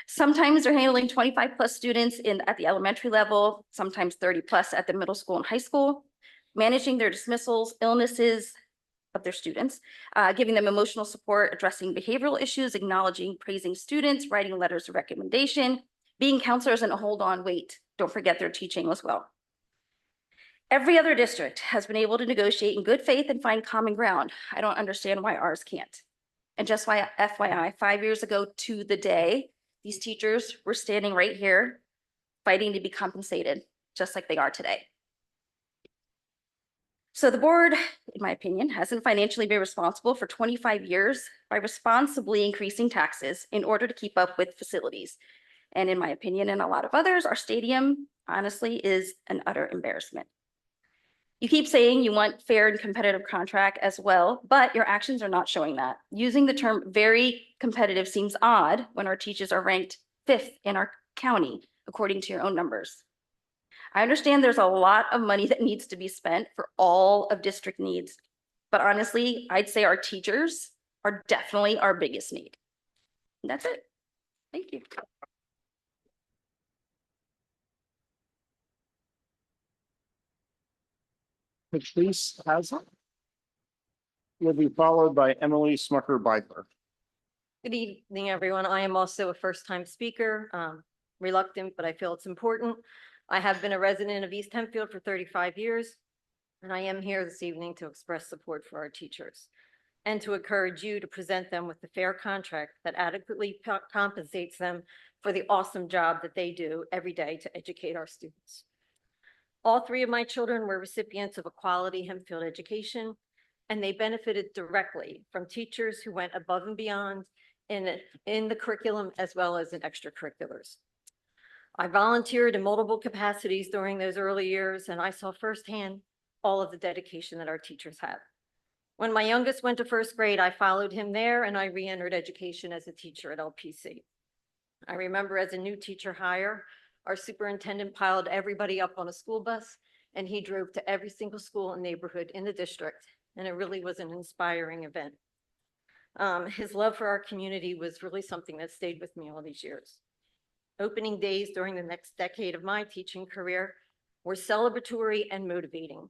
Sometimes they're handling 25+ students at the elementary level, sometimes 30+ at the middle school and high school, managing their dismissals, illnesses of their students, giving them emotional support, addressing behavioral issues, acknowledging, praising students, writing letters of recommendation, Being counselors and hold on, wait, don't forget their teaching as well. Every other district has been able to negotiate in good faith and find common ground. I don't understand why ours can't. And just why FYI, 5 years ago to the day, these teachers were standing right here fighting to be compensated, just like they are today. So the board, in my opinion, hasn't financially been responsible for 25 years by responsibly increasing taxes in order to keep up with facilities. And in my opinion, and a lot of others, our stadium honestly is an utter embarrassment. You keep saying you want fair and competitive contract as well, but your actions are not showing that. Using the term very competitive seems odd when our teachers are ranked 5th in our county, according to your own numbers. I understand there's a lot of money that needs to be spent for all of district needs, but honestly, I'd say our teachers are definitely our biggest need. And that's it. Thank you. Patrice Haslett will be followed by Emily Smucker-Beidler. Good evening, everyone. I am also a first-time speaker, reluctant, but I feel it's important. I have been a resident of East Hempfield for 35 years, and I am here this evening to express support for our teachers and to encourage you to present them with a fair contract that adequately compensates them for the awesome job that they do every day to educate our students. All 3 of my children were recipients of a quality Hempfield education, and they benefited directly from teachers who went above and beyond in the curriculum as well as in extracurriculars. I volunteered in multiple capacities during those early years, and I saw firsthand all of the dedication that our teachers have. When my youngest went to 1st grade, I followed him there, and I re-entered education as a teacher at LPC. I remember as a new teacher hire, our superintendent piled everybody up on a school bus, and he drove to every single school and neighborhood in the district, and it really was an inspiring event. His love for our community was really something that stayed with me all these years. Opening days during the next decade of my teaching career were celebratory and motivating.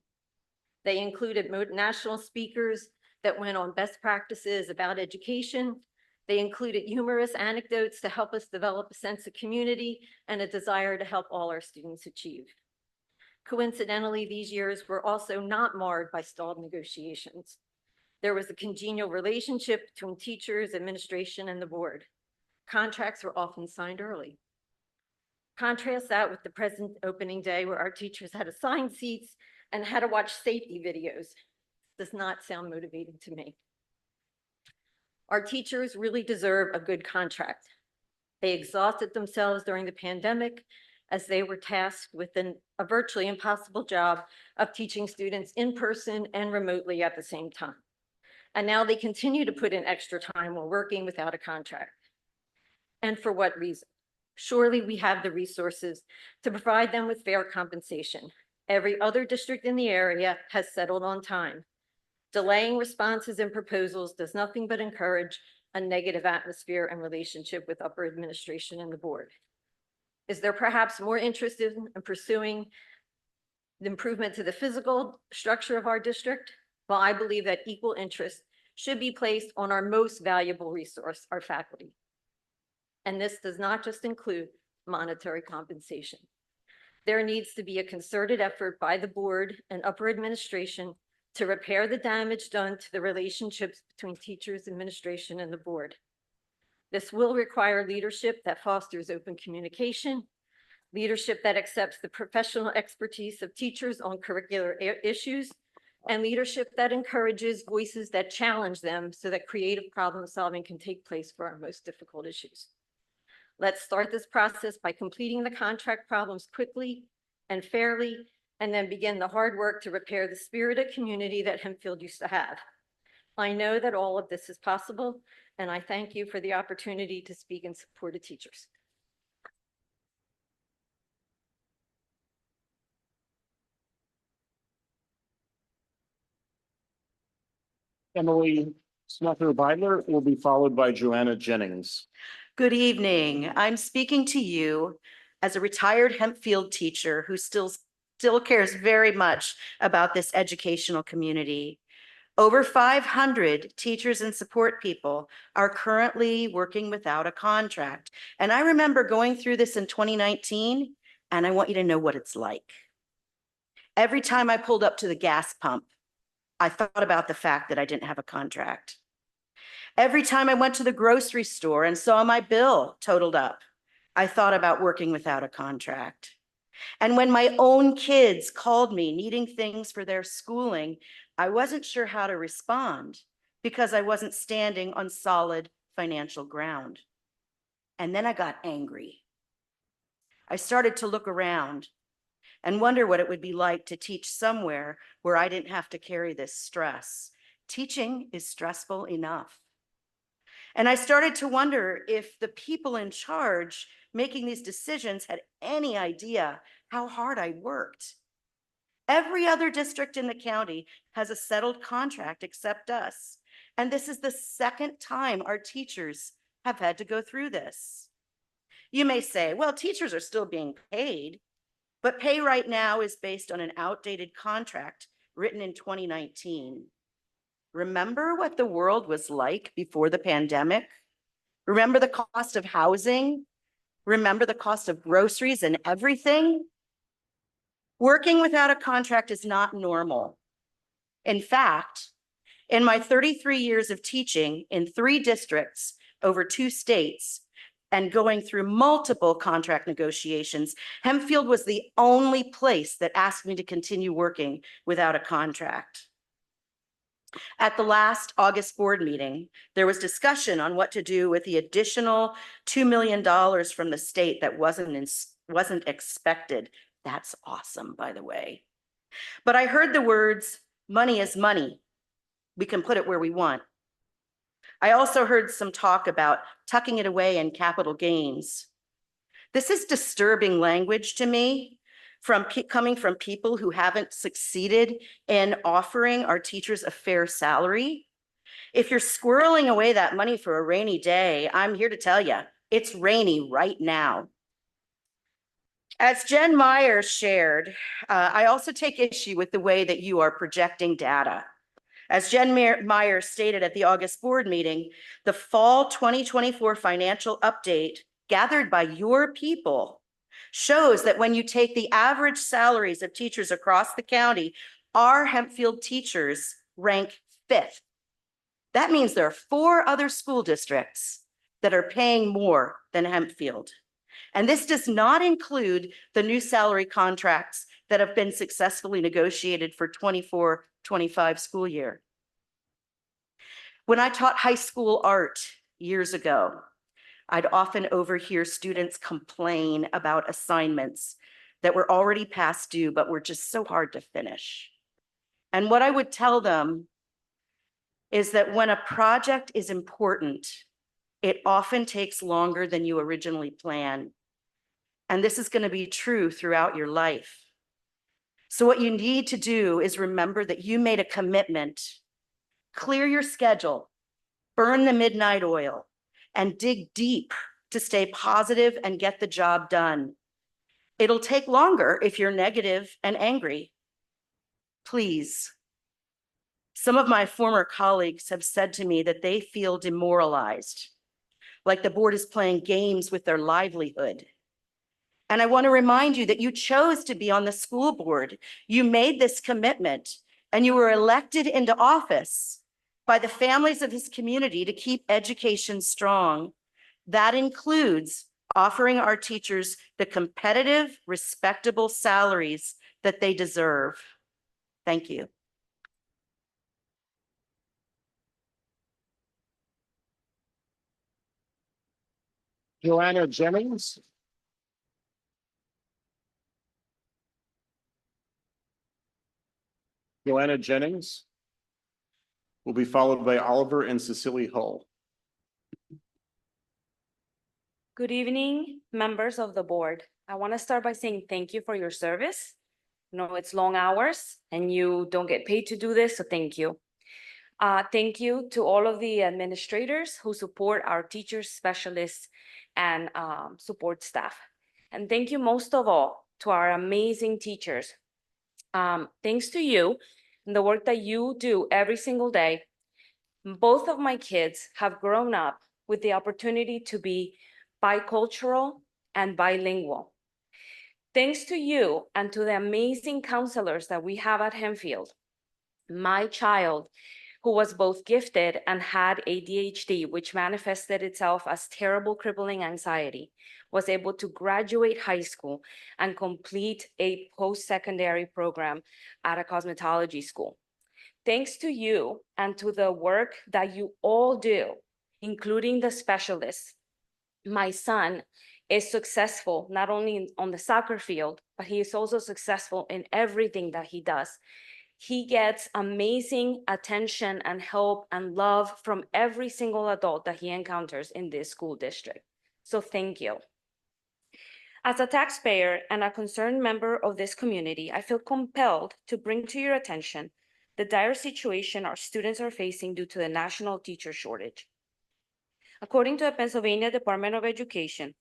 They included national speakers that went on best practices about education. They included humorous anecdotes to help us develop a sense of community and a desire to help all our students achieve. Coincidentally, these years were also not marred by stalled negotiations. There was a congenial relationship between teachers, administration, and the board. Contracts were often signed early. Contrast that with the present opening day where our teachers had assigned seats and had to watch safety videos. Does not sound motivating to me. Our teachers really deserve a good contract. They exhausted themselves during the pandemic as they were tasked with a virtually impossible job of teaching students in person and remotely at the same time. And now they continue to put in extra time while working without a contract. And for what reason? Surely we have the resources to provide them with fair compensation. Every other district in the area has settled on time. Delaying responses and proposals does nothing but encourage a negative atmosphere and relationship with upper administration and the board. Is there perhaps more interest in pursuing the improvement to the physical structure of our district? Well, I believe that equal interest should be placed on our most valuable resource, our faculty. And this does not just include monetary compensation. There needs to be a concerted effort by the board and upper administration to repair the damage done to the relationships between teachers, administration, and the board. This will require leadership that fosters open communication, leadership that accepts the professional expertise of teachers on curricular issues, and leadership that encourages voices that challenge them so that creative problem solving can take place for our most difficult issues. Let's start this process by completing the contract problems quickly and fairly, and then begin the hard work to repair the spirited community that Hempfield used to have. I know that all of this is possible, and I thank you for the opportunity to speak in support of teachers. Emily Smucker-Beidler will be followed by Joanna Jennings. Good evening. I'm speaking to you as a retired Hempfield teacher who still cares very much about this educational community. Over 500 teachers and support people are currently working without a contract. And I remember going through this in 2019, and I want you to know what it's like. Every time I pulled up to the gas pump, I thought about the fact that I didn't have a contract. Every time I went to the grocery store and saw my bill totaled up, I thought about working without a contract. And when my own kids called me needing things for their schooling, I wasn't sure how to respond because I wasn't standing on solid financial ground. And then I got angry. I started to look around and wonder what it would be like to teach somewhere where I didn't have to carry this stress. Teaching is stressful enough. And I started to wonder if the people in charge making these decisions had any idea how hard I worked. Every other district in the county has a settled contract except us. And this is the second time our teachers have had to go through this. You may say, well, teachers are still being paid, but pay right now is based on an outdated contract written in 2019. Remember what the world was like before the pandemic? Remember the cost of housing? Remember the cost of groceries and everything? Working without a contract is not normal. In fact, in my 33 years of teaching in 3 districts over 2 states and going through multiple contract negotiations, Hempfield was the only place that asked me to continue working without a contract. At the last August board meeting, there was discussion on what to do with the additional $2 million from the state that wasn't expected. That's awesome, by the way. But I heard the words, money is money. We can put it where we want. I also heard some talk about tucking it away in capital gains. This is disturbing language to me, coming from people who haven't succeeded in offering our teachers a fair salary. If you're squirreling away that money for a rainy day, I'm here to tell you, it's rainy right now. As Jen Myers shared, I also take issue with the way that you are projecting data. As Jen Myers stated at the August board meeting, the fall 2024 financial update gathered by your people shows that when you take the average salaries of teachers across the county, our Hempfield teachers rank 5th. That means there are 4 other school districts that are paying more than Hempfield. And this does not include the new salary contracts that have been successfully negotiated for 24-25 school year. When I taught high school art years ago, I'd often overhear students complain about assignments that were already past due, but were just so hard to finish. And what I would tell them is that when a project is important, it often takes longer than you originally planned. And this is going to be true throughout your life. So what you need to do is remember that you made a commitment. Clear your schedule, burn the midnight oil, and dig deep to stay positive and get the job done. It'll take longer if you're negative and angry. Please. Some of my former colleagues have said to me that they feel demoralized, like the board is playing games with their livelihood. And I want to remind you that you chose to be on the school board. You made this commitment and you were elected into office by the families of this community to keep education strong. That includes offering our teachers the competitive, respectable salaries that they deserve. Thank you. Joanna Jennings. Joanna Jennings will be followed by Oliver and Cecily Hull. Good evening, members of the board. I want to start by saying thank you for your service. I know it's long hours and you don't get paid to do this, so thank you. Thank you to all of the administrators who support our teachers, specialists, and support staff. And thank you most of all to our amazing teachers. Thanks to you, and the work that you do every single day, both of my kids have grown up with the opportunity to be bicultural and bilingual. Thanks to you and to the amazing counselors that we have at Hempfield, my child, who was both gifted and had ADHD, which manifested itself as terrible crippling anxiety, was able to graduate high school and complete a post-secondary program at a cosmetology school. Thanks to you and to the work that you all do, including the specialists, my son is successful not only on the soccer field, but he is also successful in everything that he does. He gets amazing attention and help and love from every single adult that he encounters in this school district. So thank you. As a taxpayer and a concerned member of this community, I feel compelled to bring to your attention the dire situation our students are facing due to the national teacher shortage. According to the Pennsylvania Department of Education,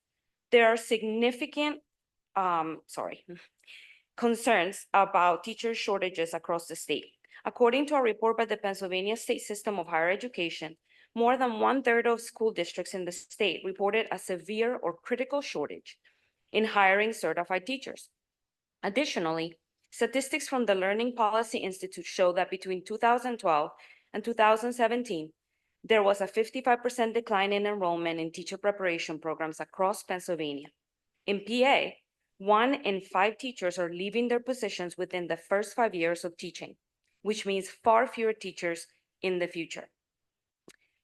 there are significant concerns about teacher shortages across the state. According to a report by the Pennsylvania State System of Higher Education, more than 1/3 of school districts in the state reported a severe or critical shortage in hiring certified teachers. Additionally, statistics from the Learning Policy Institute show that between 2012 and 2017, there was a 55% decline in enrollment in teacher preparation programs across Pennsylvania. In PA, 1 in 5 teachers are leaving their positions within the first 5 years of teaching, which means far fewer teachers in the future.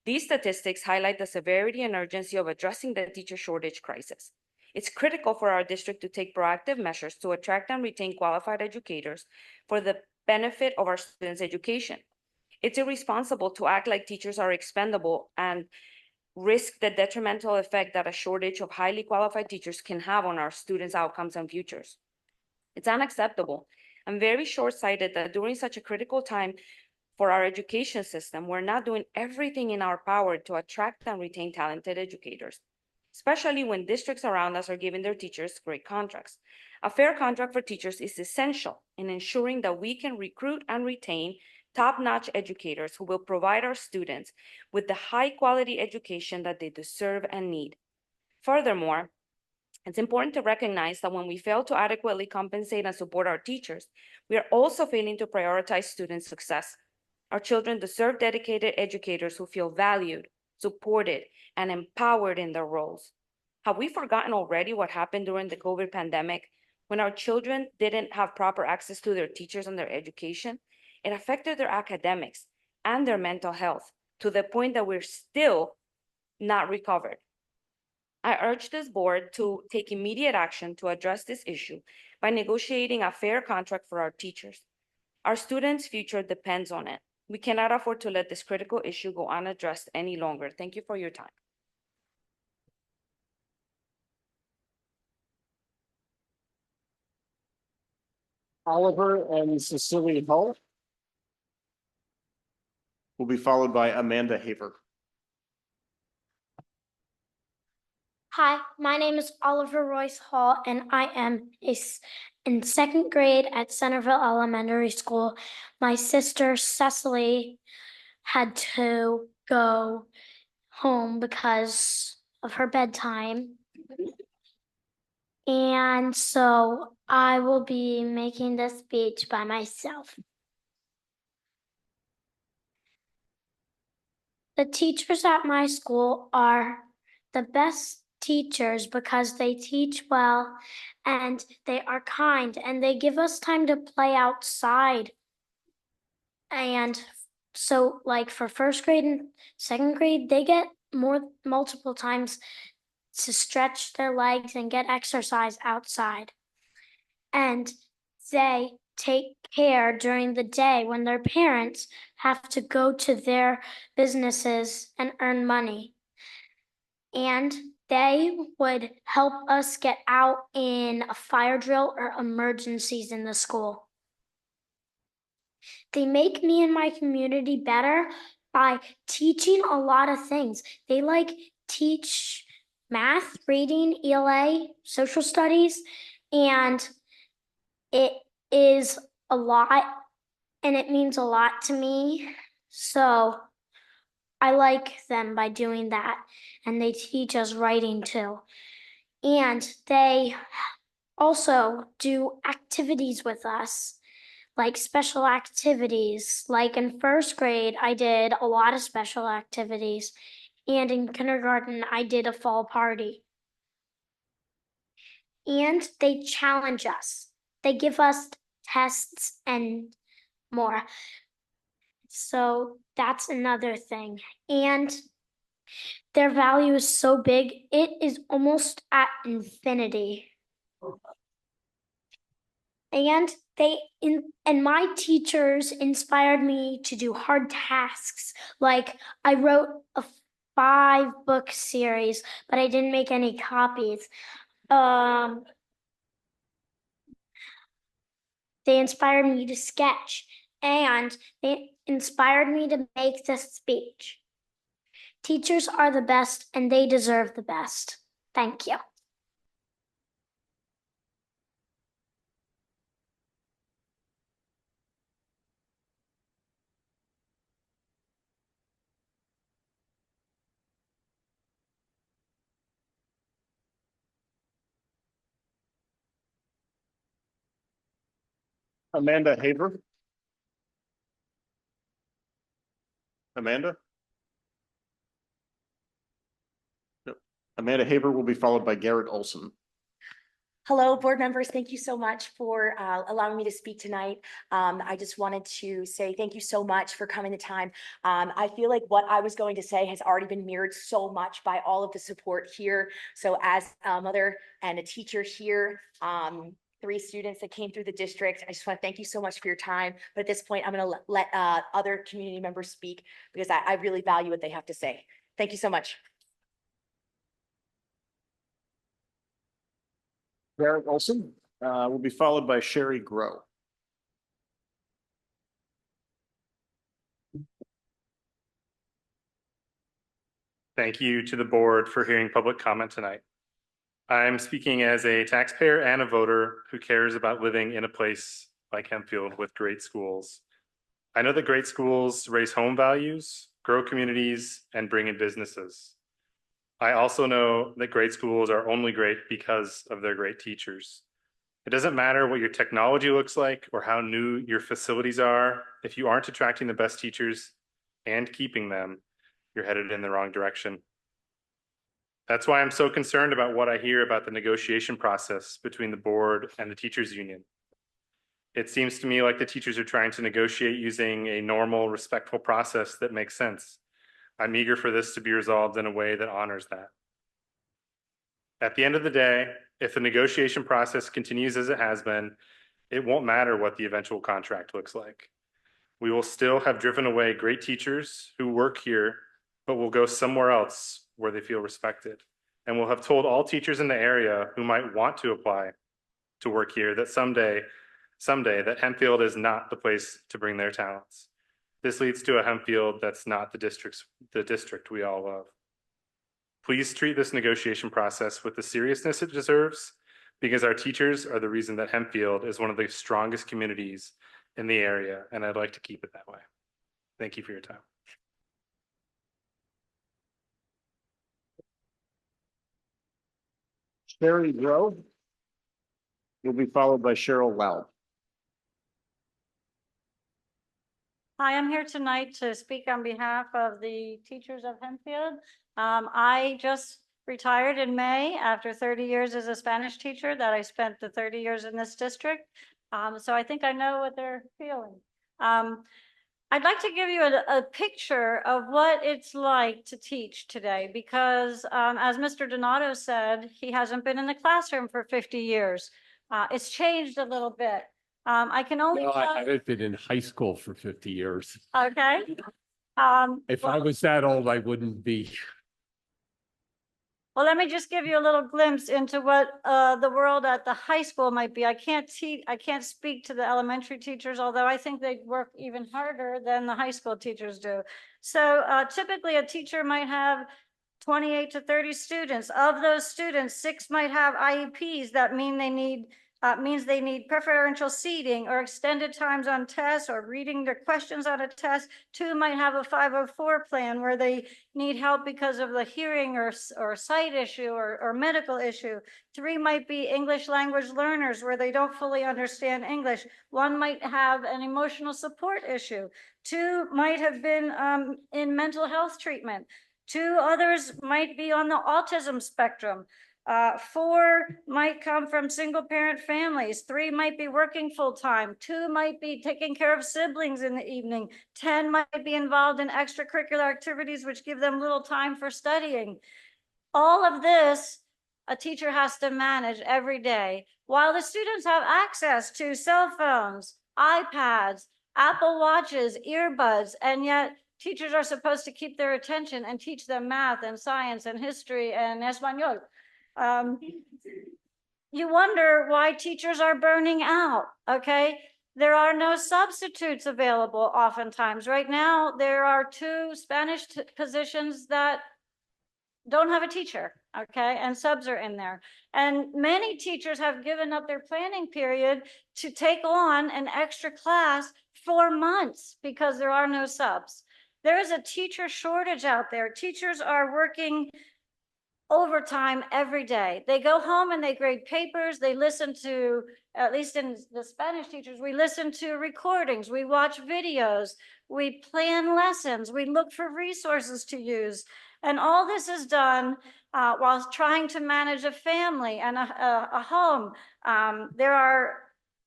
These statistics highlight the severity and urgency of addressing the teacher shortage crisis. It's critical for our district to take proactive measures to attract and retain qualified educators for the benefit of our students' education. It's irresponsible to act like teachers are expendable and risk the detrimental effect that a shortage of highly qualified teachers can have on our students' outcomes and futures. It's unacceptable and very short-sighted that during such a critical time for our education system, we're not doing everything in our power to attract and retain talented educators, especially when districts around us are giving their teachers great contracts. A fair contract for teachers is essential in ensuring that we can recruit and retain top-notch educators who will provide our students with the high-quality education that they deserve and need. Furthermore, it's important to recognize that when we fail to adequately compensate and support our teachers, we are also failing to prioritize student success. Our children deserve dedicated educators who feel valued, supported, and empowered in their roles. Have we forgotten already what happened during the COVID pandemic when our children didn't have proper access to their teachers and their education? It affected their academics and their mental health to the point that we're still not recovered. I urge this board to take immediate action to address this issue by negotiating a fair contract for our teachers. Our students' future depends on it. We cannot afford to let this critical issue go unaddressed any longer. Thank you for your time. Oliver and Cecilia Hull will be followed by Amanda Haver. Hi, my name is Oliver Royce Hall, and I am in second grade at Centerville Elementary School. My sister Cecily had to go home because of her bedtime. And so I will be making this speech by myself. The teachers at my school are the best teachers because they teach well and they are kind and they give us time to play outside. And so like for first grade and second grade, they get multiple times to stretch their legs and get exercise outside. And they take care during the day when their parents have to go to their businesses and earn money. And they would help us get out in a fire drill or emergencies in the school. They make me and my community better by teaching a lot of things. They teach math, reading, ELA, social studies, and it is a lot and it means a lot to me. So I like them by doing that, and they teach us writing too. And they also do activities with us, like special activities. Like in first grade, I did a lot of special activities. And in kindergarten, I did a fall party. And they challenge us. They give us tests and more. So that's another thing. And their value is so big, it is almost at infinity. And and my teachers inspired me to do hard tasks. Like I wrote a 5-book series, but I didn't make any copies. They inspired me to sketch, and they inspired me to make this speech. Teachers are the best, and they deserve the best. Thank you. Amanda Haver. Amanda? Nope. Amanda Haver will be followed by Garrett Olson. Hello, board members. Thank you so much for allowing me to speak tonight. I just wanted to say thank you so much for coming to time. I feel like what I was going to say has already been mirrored so much by all of the support here. So as a mother and a teacher here, 3 students that came through the district, I just want to thank you so much for your time. But at this point, I'm going to let other community members speak because I really value what they have to say. Thank you so much. Garrett Olson will be followed by Sherry Grow. Thank you to the board for hearing public comment tonight. I'm speaking as a taxpayer and a voter who cares about living in a place like Hempfield with great schools. I know that great schools raise home values, grow communities, and bring in businesses. I also know that great schools are only great because of their great teachers. It doesn't matter what your technology looks like or how new your facilities are. If you aren't attracting the best teachers and keeping them, you're headed in the wrong direction. That's why I'm so concerned about what I hear about the negotiation process between the board and the teachers union. It seems to me like the teachers are trying to negotiate using a normal, respectful process that makes sense. I'm eager for this to be resolved in a way that honors that. At the end of the day, if the negotiation process continues as it has been, it won't matter what the eventual contract looks like. We will still have driven away great teachers who work here, but will go somewhere else where they feel respected. And we'll have told all teachers in the area who might want to apply to work here that someday that Hempfield is not the place to bring their talents. This leads to a Hempfield that's not the district we all love. Please treat this negotiation process with the seriousness it deserves, because our teachers are the reason that Hempfield is one of the strongest communities in the area, and I'd like to keep it that way. Thank you for your time. Sherry Grow will be followed by Cheryl Lau. Hi, I'm here tonight to speak on behalf of the teachers of Hempfield. I just retired in May after 30 years as a Spanish teacher that I spent the 30 years in this district. So I think I know what they're feeling. I'd like to give you a picture of what it's like to teach today because as Mr. Donato said, he hasn't been in the classroom for 50 years. It's changed a little bit. I can only. No, I haven't been in high school for 50 years. Okay. If I was that old, I wouldn't be. Well, let me just give you a little glimpse into what the world at the high school might be. I can't speak to the elementary teachers, although I think they work even harder than the high school teachers do. So typically a teacher might have 28 to 30 students. Of those students, 6 might have IEPs. That mean they need means they need preferential seating or extended times on tests or reading their questions on a test. 2 might have a 504 plan where they need help because of the hearing or sight issue or medical issue. 3 might be English language learners where they don't fully understand English. 1 might have an emotional support issue. 2 might have been in mental health treatment. 2 others might be on the autism spectrum. 4 might come from single parent families. 3 might be working full time. 2 might be taking care of siblings in the evening. 10 might be involved in extracurricular activities, which give them little time for studying. All of this, a teacher has to manage every day, while the students have access to cell phones, iPads, Apple Watches, earbuds, and yet teachers are supposed to keep their attention and teach them math and science and history and Espanol. You wonder why teachers are burning out, okay? There are no substitutes available oftentimes. Right now, there are 2 Spanish positions that don't have a teacher, okay? And subs are in there. And many teachers have given up their planning period to take on an extra class for months because there are no subs. There is a teacher shortage out there. Teachers are working overtime every day. They go home and they grade papers. They listen to, at least in the Spanish teachers, we listen to recordings, we watch videos, we plan lessons, we look for resources to use. And all this is done while trying to manage a family and a home. There are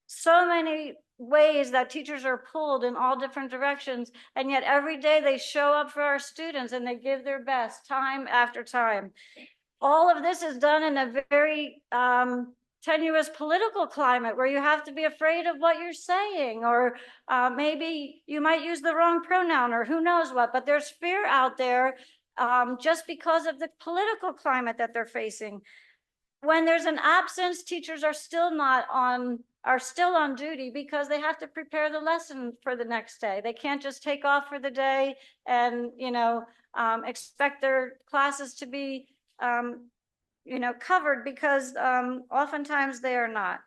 so many ways that teachers are pulled in all different directions, and yet every day they show up for our students and they give their best time after time. All of this is done in a very tenuous political climate where you have to be afraid of what you're saying, or maybe you might use the wrong pronoun, or who knows what, but there's fear out there just because of the political climate that they're facing. When there's an absence, teachers are still on duty because they have to prepare the lesson for the next day. They can't just take off for the day and, expect their classes to be, covered, because oftentimes they are not.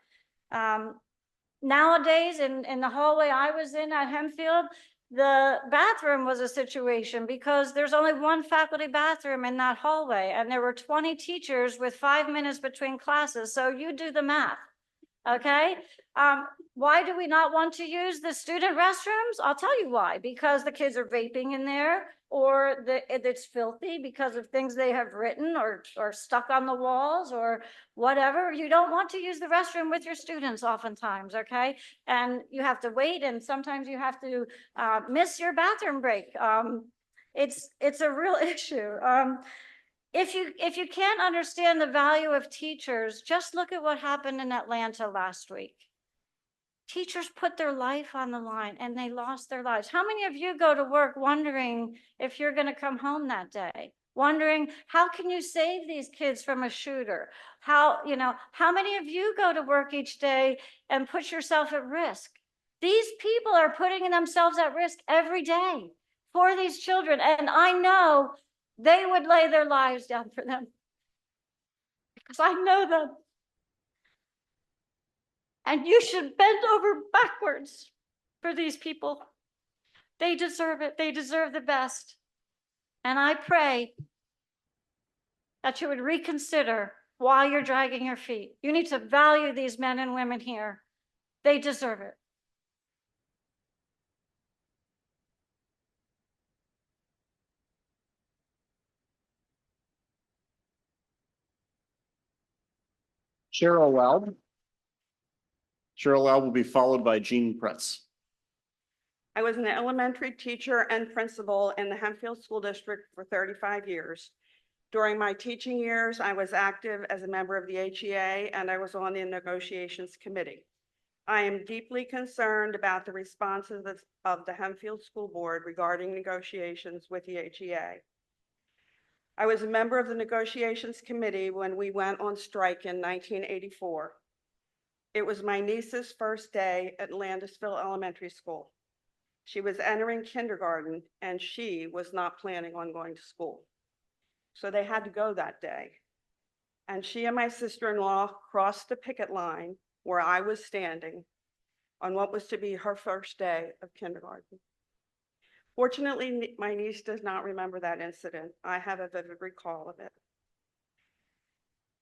Nowadays, in the hallway I was in at Hempfield, the bathroom was a situation because there's only 1 faculty bathroom in that hallway, and there were 20 teachers with 5 minutes between classes. So you do the math, okay? Why do we not want to use the student restrooms? I'll tell you why. Because the kids are vaping in there, or it's filthy because of things they have written or stuck on the walls or whatever. You don't want to use the restroom with your students oftentimes, okay? And you have to wait, and sometimes you have to miss your bathroom break. It's a real issue. If you can't understand the value of teachers, just look at what happened in Atlanta last week. Teachers put their life on the line and they lost their lives. How many of you go to work wondering if you're going to come home that day? Wondering, how can you save these kids from a shooter? How many of you go to work each day and put yourself at risk? These people are putting themselves at risk every day for these children. And I know they would lay their lives down for them because I know them. And you should bend over backwards for these people. They deserve it. They deserve the best. And I pray that you would reconsider why you're dragging your feet. You need to value these men and women here. They deserve it. Cheryl Loud. Cheryl Lau will be followed by Jean Pretz. I was an elementary teacher and principal in the Hempfield School District for 35 years. During my teaching years, I was active as a member of the HEA, and I was on the negotiations committee. I am deeply concerned about the responses of the Hempfield School Board regarding negotiations with the HEA. I was a member of the negotiations committee when we went on strike in 1984. It was my niece's first day at Landisville Elementary School. She was entering kindergarten and she was not planning on going to school. So they had to go that day. And she and my sister-in-law crossed the picket line where I was standing on what was to be her first day of kindergarten. Fortunately, my niece does not remember that incident. I have a vivid recall of it.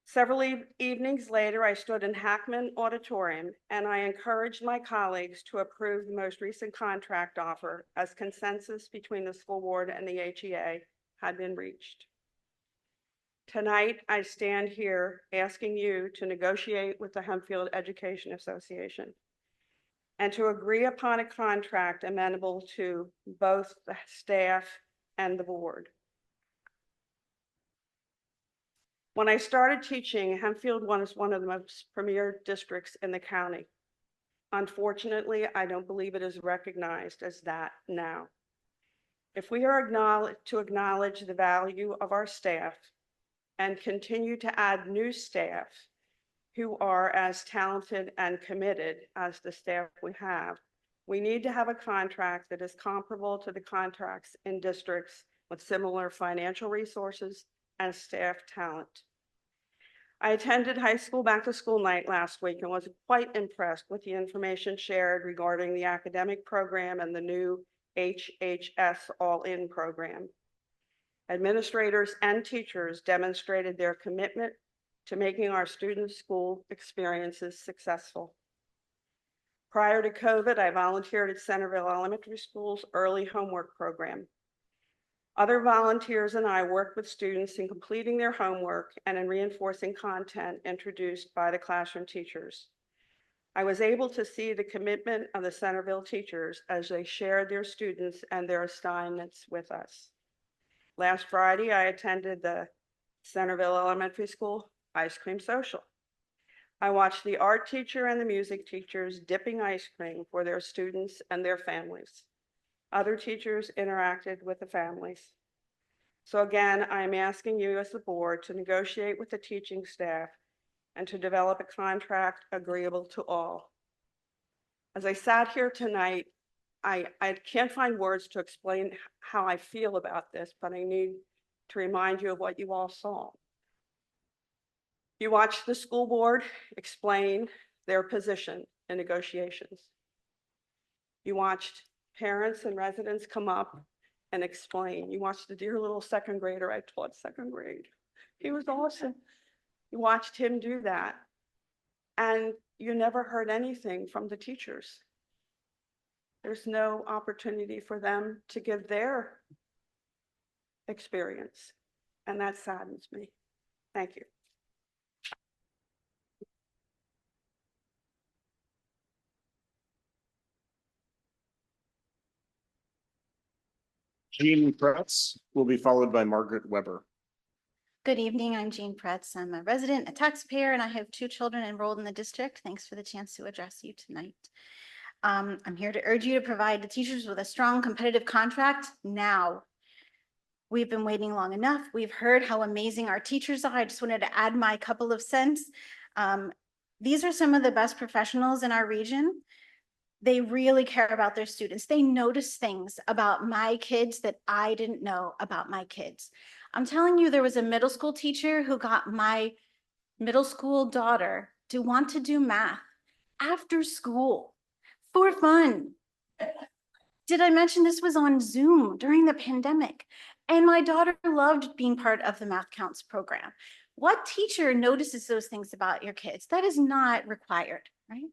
Several evenings later, I stood in Hackman Auditorium and I encouraged my colleagues to approve the most recent contract offer as consensus between the school board and the HEA had been reached. Tonight, I stand here asking you to negotiate with the Hempfield Education Association and to agree upon a contract amenable to both the staff and the board. When I started teaching, Hempfield was one of the most premier districts in the county. Unfortunately, I don't believe it is recognized as that now. If we are to acknowledge the value of our staff and continue to add new staff who are as talented and committed as the staff we have, we need to have a contract that is comparable to the contracts in districts with similar financial resources and staff talent. I attended high school back to school night last week and was quite impressed with the information shared regarding the academic program and the new HHS All-In program. Administrators and teachers demonstrated their commitment to making our students' school experiences successful. Prior to COVID, I volunteered at Centerville Elementary School's early homework program. Other volunteers and I worked with students in completing their homework and in reinforcing content introduced by the classroom teachers. I was able to see the commitment of the Centerville teachers as they shared their students and their assignments with us. Last Friday, I attended the Centerville Elementary School Ice Cream Social. I watched the art teacher and the music teachers dipping ice cream for their students and their families. Other teachers interacted with the families. So again, I'm asking you as the board to negotiate with the teaching staff and to develop a contract agreeable to all. As I sat here tonight, I can't find words to explain how I feel about this, but I need to remind you of what you all saw. You watched the school board explain their position in negotiations. You watched parents and residents come up and explain. You watched the dear little second grader I taught second grade. He was awesome. You watched him do that. And you never heard anything from the teachers. There's no opportunity for them to give their experience. And that saddens me. Thank you. Jean Pretz will be followed by Margaret Weber. Good evening, I'm Jean Pretz. I'm a resident, a taxpayer, and I have 2 children enrolled in the district. Thanks for the chance to address you tonight. I'm here to urge you to provide the teachers with a strong competitive contract now. We've been waiting long enough. We've heard how amazing our teachers are. I just wanted to add my couple of cents. These are some of the best professionals in our region. They really care about their students. They notice things about my kids that I didn't know about my kids. I'm telling you, there was a middle school teacher who got my middle school daughter to want to do math after school for fun. Did I mention this was on Zoom during the pandemic? And my daughter loved being part of the Math Counts program. What teacher notices those things about your kids? That is not required, right?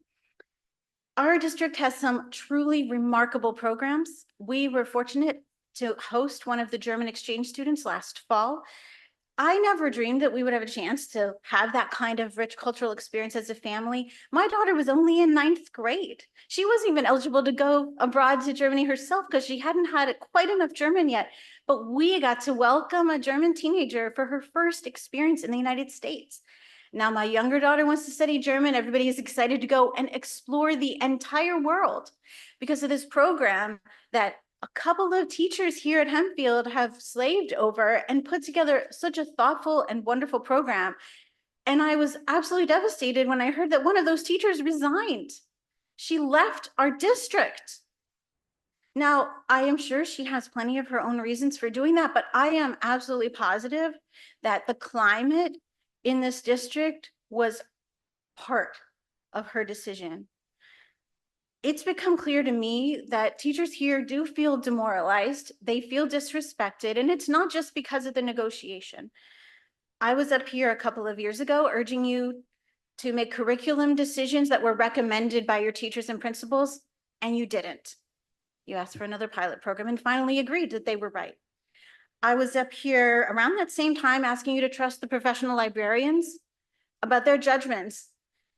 Our district has some truly remarkable programs. We were fortunate to host one of the German exchange students last fall. I never dreamed that we would have a chance to have that kind of rich cultural experience as a family. My daughter was only in 9th grade. She wasn't even eligible to go abroad to Germany herself because she hadn't had quite enough German yet. But we got to welcome a German teenager for her first experience in the United States. Now my younger daughter wants to study German. Everybody is excited to go and explore the entire world because of this program that a couple of teachers here at Hempfield have slaved over and put together such a thoughtful and wonderful program. And I was absolutely devastated when I heard that one of those teachers resigned. She left our district. Now, I am sure she has plenty of her own reasons for doing that, but I am absolutely positive that the climate in this district was part of her decision. It's become clear to me that teachers here do feel demoralized, they feel disrespected, and it's not just because of the negotiation. I was up here a couple of years ago urging you to make curriculum decisions that were recommended by your teachers and principals, and you didn't. You asked for another pilot program and finally agreed that they were right. I was up here around that same time asking you to trust the professional librarians about their judgments,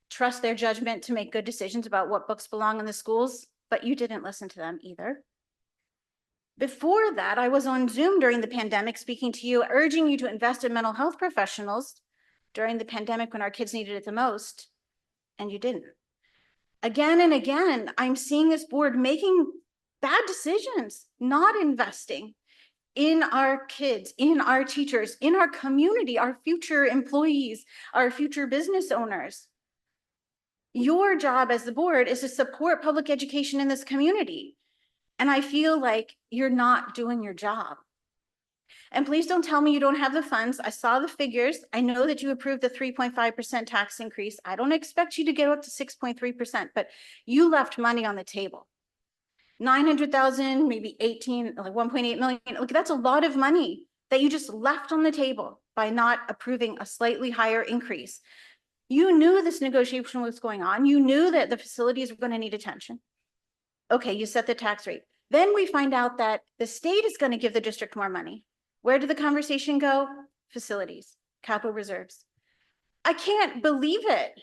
trust their judgment to make good decisions about what books belong in the schools, but you didn't listen to them either. Before that, I was on Zoom during the pandemic speaking to you, urging you to invest in mental health professionals during the pandemic when our kids needed it the most, and you didn't. Again and again, I'm seeing this board making bad decisions, not investing in our kids, in our teachers, in our community, our future employees, our future business owners. Your job as the board is to support public education in this community. And I feel like you're not doing your job. And please don't tell me you don't have the funds. I saw the figures. I know that you approved the 3.5% tax increase. I don't expect you to get up to 6.3%, but you left money on the table. 900,000, maybe 18, like 1.8 million. Look, that's a lot of money that you just left on the table by not approving a slightly higher increase. You knew this negotiation was going on. You knew that the facilities were going to need attention. Okay, you set the tax rate. Then we find out that the state is going to give the district more money. Where did the conversation go? Facilities, capital reserves. I can't believe it.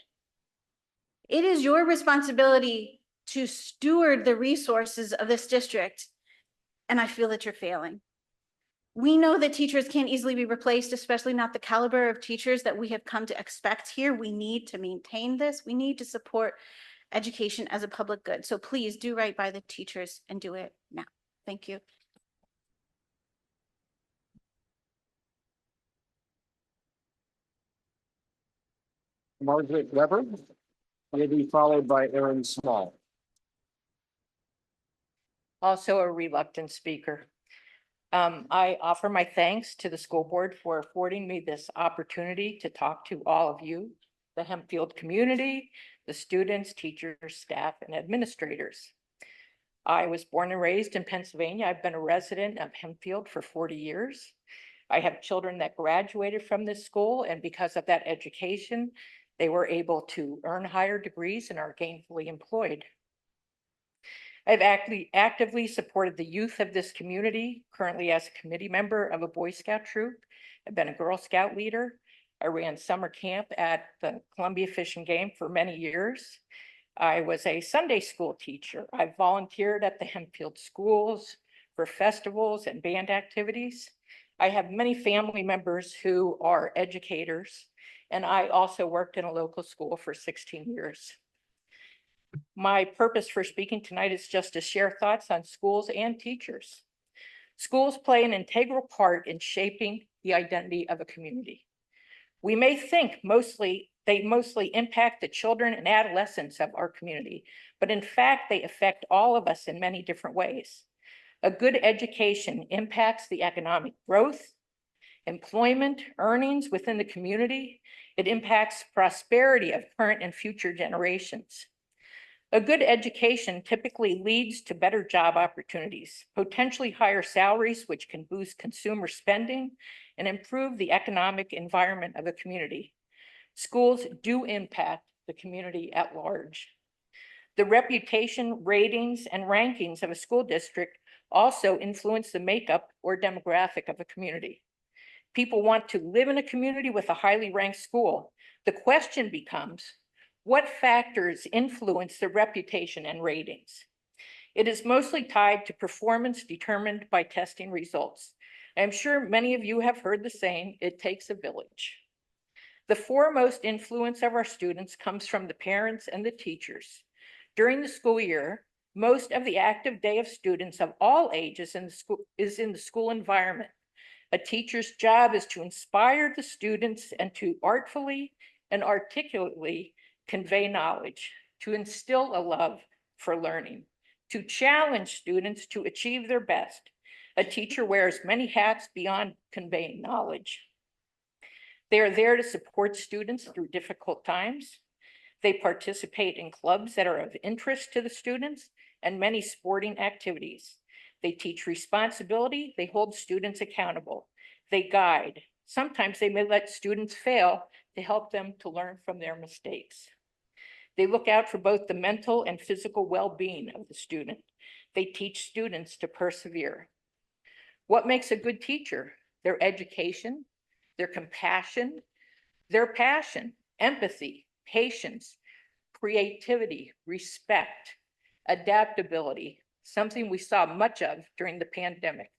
It is your responsibility to steward the resources of this district, and I feel that you're failing. We know that teachers can't easily be replaced, especially not the caliber of teachers that we have come to expect here. We need to maintain this. We need to support education as a public good. So please do right by the teachers and do it now. Thank you. Margaret Weber will be followed by Aaron Small. Also a reluctant speaker. I offer my thanks to the school board for affording me this opportunity to talk to all of you, the Hempfield community, the students, teachers, staff, and administrators. I was born and raised in Pennsylvania. I've been a resident of Hempfield for 40 years. I have children that graduated from this school, and because of that education, they were able to earn higher degrees and are gainfully employed. I've actively supported the youth of this community, currently as a committee member of a Boy Scout troop. I've been a Girl Scout leader. I ran summer camp at the Columbia Fish and Game for many years. I was a Sunday school teacher. I volunteered at the Hempfield schools for festivals and band activities. I have many family members who are educators, and I also worked in a local school for 16 years. My purpose for speaking tonight is just to share thoughts on schools and teachers. Schools play an integral part in shaping the identity of a community. We may think they mostly impact the children and adolescents of our community, but in fact, they affect all of us in many different ways. A good education impacts the economic growth, employment, earnings within the community. It impacts prosperity of current and future generations. A good education typically leads to better job opportunities, potentially higher salaries, which can boost consumer spending and improve the economic environment of a community. Schools do impact the community at large. The reputation, ratings, and rankings of a school district also influence the makeup or demographic of a community. People want to live in a community with a highly ranked school. The question becomes, what factors influence the reputation and ratings? It is mostly tied to performance determined by testing results. I'm sure many of you have heard the saying, it takes a village. The foremost influence of our students comes from the parents and the teachers. During the school year, most of the active day of students of all ages is in the school environment. A teacher's job is to inspire the students and to artfully and articulately convey knowledge, to instill a love for learning, to challenge students to achieve their best. A teacher wears many hats beyond conveying knowledge. They are there to support students through difficult times. They participate in clubs that are of interest to the students and many sporting activities. They teach responsibility. They hold students accountable. They guide. Sometimes they may let students fail to help them to learn from their mistakes. They look out for both the mental and physical well-being of the student. They teach students to persevere. What makes a good teacher? Their education, their compassion, their passion, empathy, patience, creativity, respect, adaptability, something we saw much of during the pandemic.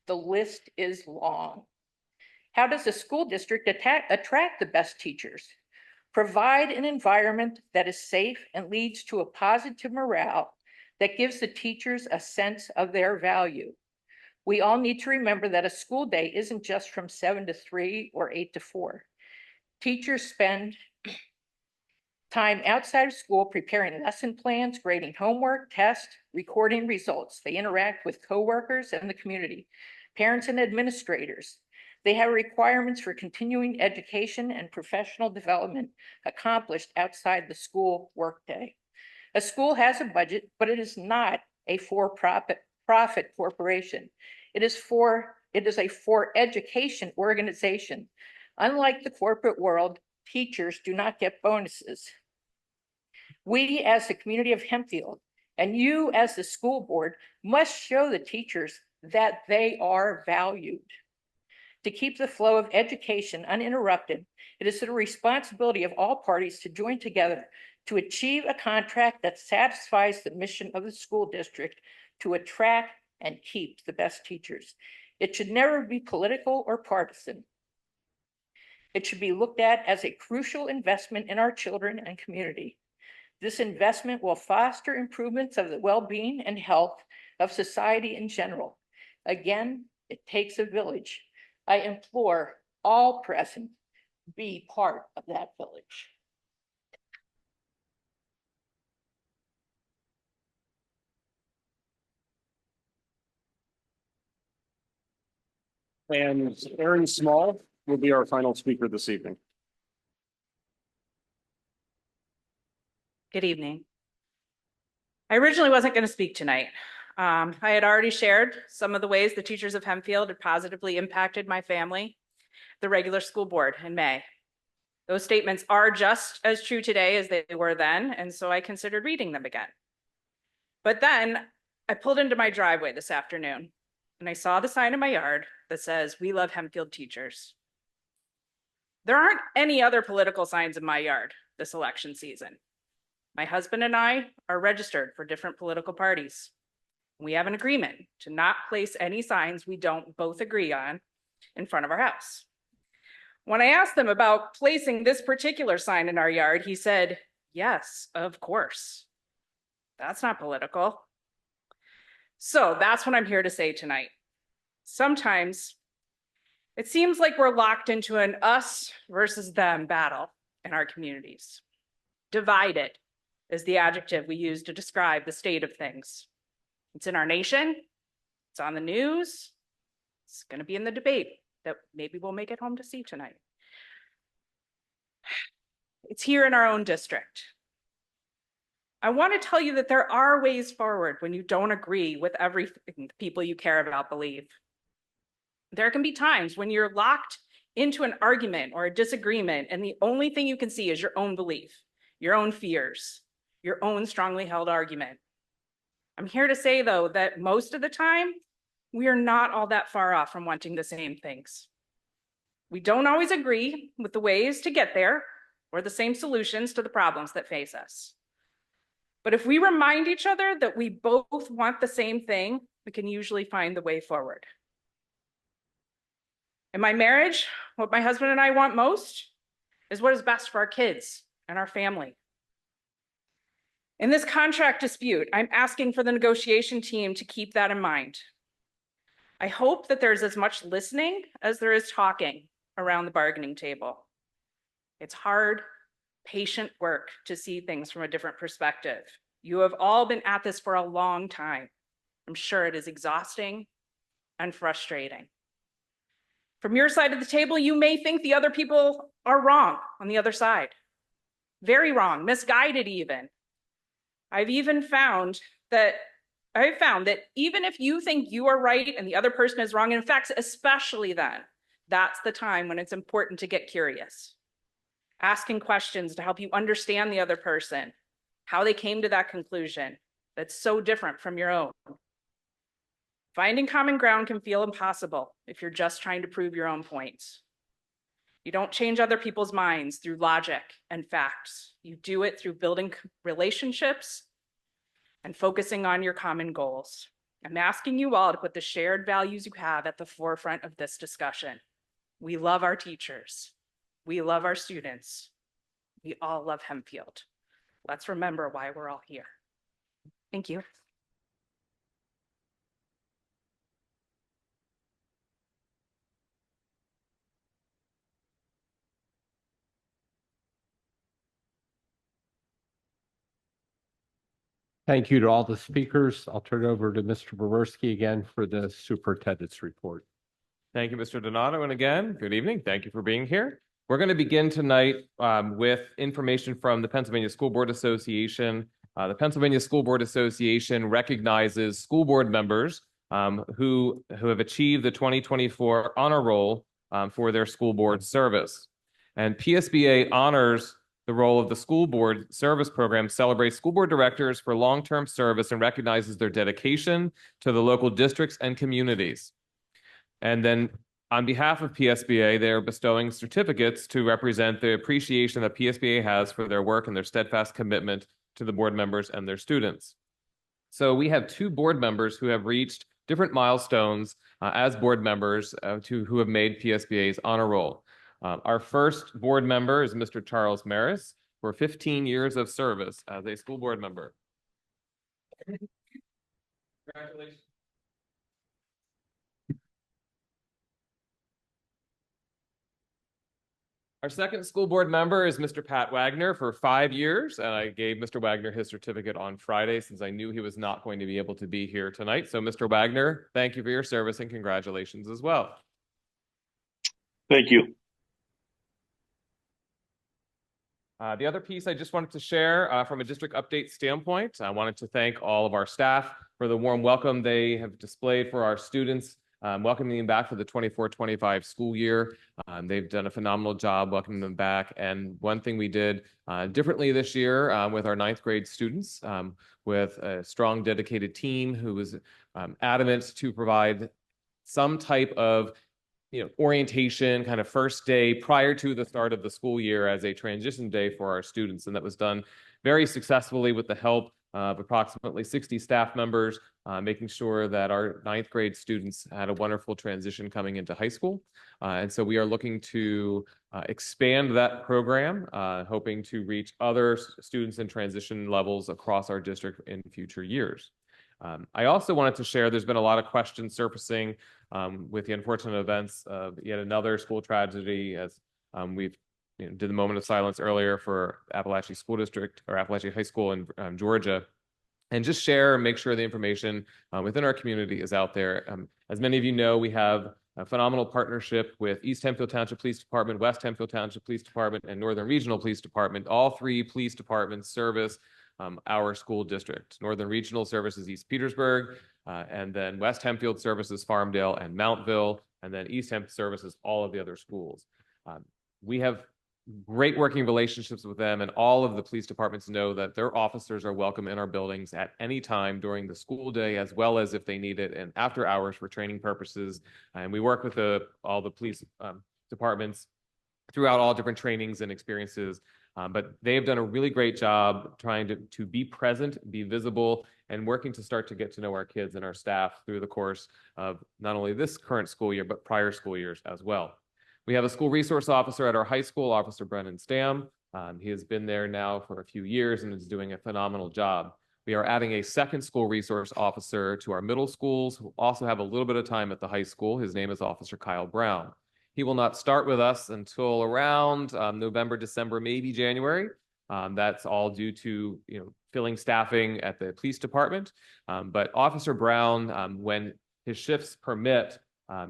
The list is long. How does a school district attract the best teachers? Provide an environment that is safe and leads to a positive morale that gives the teachers a sense of their value. We all need to remember that a school day isn't just from 7 to 3 or 8 to 4. Teachers spend time outside of school preparing lesson plans, grading homework, tests, recording results. They interact with coworkers and the community, parents and administrators. They have requirements for continuing education and professional development accomplished outside the school workday. A school has a budget, but it is not a for-profit corporation. It is a for education organization. Unlike the corporate world, teachers do not get bonuses. We, as the community of Hempfield, and you as the school board, must show the teachers that they are valued. To keep the flow of education uninterrupted, it is the responsibility of all parties to join together to achieve a contract that satisfies the mission of the school district to attract and keep the best teachers. It should never be political or partisan. It should be looked at as a crucial investment in our children and community. This investment will foster improvements of the well-being and health of society in general. Again, it takes a village. I implore all present, be part of that village. And Aaron Small will be our final speaker this evening. Good evening. I originally wasn't going to speak tonight. I had already shared some of the ways the teachers of Hempfield had positively impacted my family, the regular school board in May. Those statements are just as true today as they were then, and so I considered reading them again. But then I pulled into my driveway this afternoon and I saw the sign in my yard that says, "We love Hempfield teachers." There aren't any other political signs in my yard this election season. My husband and I are registered for different political parties. We have an agreement to not place any signs we don't both agree on in front of our house. When I asked them about placing this particular sign in our yard, he said, "Yes, of course. That's not political." So that's what I'm here to say tonight. Sometimes it seems like we're locked into an us versus them battle in our communities. Divided is the adjective we use to describe the state of things. It's in our nation, it's on the news, it's going to be in the debate that maybe we'll make it home to see tonight. It's here in our own district. I want to tell you that there are ways forward when you don't agree with everything the people you care about believe. There can be times when you're locked into an argument or a disagreement, and the only thing you can see is your own belief, your own fears, your own strongly held argument. I'm here to say, though, that most of the time, we are not all that far off from wanting the same things. We don't always agree with the ways to get there or the same solutions to the problems that face us. But if we remind each other that we both want the same thing, we can usually find the way forward. In my marriage, what my husband and I want most is what is best for our kids and our family. In this contract dispute, I'm asking for the negotiation team to keep that in mind. I hope that there's as much listening as there is talking around the bargaining table. It's hard, patient work to see things from a different perspective. You have all been at this for a long time. I'm sure it is exhausting and frustrating. From your side of the table, you may think the other people are wrong on the other side. very wrong, misguided even. I've found that even if you think you are right and the other person is wrong, and in fact, especially then, that's the time when it's important to get curious. Asking questions to help you understand the other person, how they came to that conclusion that's so different from your own. Finding common ground can feel impossible if you're just trying to prove your own points. You don't change other people's minds through logic and facts. You do it through building relationships and focusing on your common goals. I'm asking you all to put the shared values you have at the forefront of this discussion. We love our teachers. We love our students. We all love Hempfield. Let's remember why we're all here. Thank you. Thank you to all the speakers. I'll turn it over to Mr. Bowerski again for the superintendent's report. Thank you, Mr. Donato. And again, good evening. Thank you for being here. We're going to begin tonight with information from the Pennsylvania School Board Association. The Pennsylvania School Board Association recognizes school board members who have achieved the 2024 honor roll for their school board service. And PSBA honors the role of the school board service program, celebrates school board directors for long-term service and recognizes their dedication to the local districts and communities. And then on behalf of PSBA, they are bestowing certificates to represent the appreciation that PSBA has for their work and their steadfast commitment to the board members and their students. So we have 2 board members who have reached different milestones as board members who have made PSBA's honor roll. Our first board member is Mr. Charles Maris for 15 years of service as a school board member. Congratulations. Our second school board member is Mr. Pat Wagner for 5 years, and I gave Mr. Wagner his certificate on Friday since I knew he was not going to be able to be here tonight. So Mr. Wagner, thank you for your service and congratulations as well. Thank you. The other piece I just wanted to share from a district update standpoint, I wanted to thank all of our staff for the warm welcome they have displayed for our students, welcoming them back for the 24-25 school year. They've done a phenomenal job welcoming them back. And one thing we did differently this year with our 9th grade students, with a strong, dedicated team who was adamant to provide some type of orientation, kind of first day prior to the start of the school year as a transition day for our students. And that was done very successfully with the help of approximately 60 staff members, making sure that our 9th grade students had a wonderful transition coming into high school. And so we are looking to expand that program, hoping to reach other students in transition levels across our district in future years. I also wanted to share, there's been a lot of questions surfacing with the unfortunate events of yet another school tragedy, as we've did the moment of silence earlier for Appalachia School District or Appalachia High School in Georgia, and just share and make sure the information within our community is out there. As many of you know, we have a phenomenal partnership with East Hempfield Township Police Department, West Hempfield Township Police Department, and Northern Regional Police Department. All 3 police departments service our school district. Northern Regional services East Petersburg, and then West Hempfield services Farmdale and Mountville, and then East Hempfield services all of the other schools. We have great working relationships with them, and all of the police departments know that their officers are welcome in our buildings at any time during the school day, as well as if they need it and after hours for training purposes. And we work with all the police departments throughout all different trainings and experiences. But they have done a really great job trying to be present, be visible, and working to start to get to know our kids and our staff through the course of not only this current school year, but prior school years as well. We have a school resource officer at our high school, Officer Brennan Stam. He has been there now for a few years and is doing a phenomenal job. We are adding a second school resource officer to our middle schools, who also have a little bit of time at the high school. His name is Officer Kyle Brown. He will not start with us until around November, December, maybe January. That's all due to filling staffing at the police department. But Officer Brown, when his shifts permit,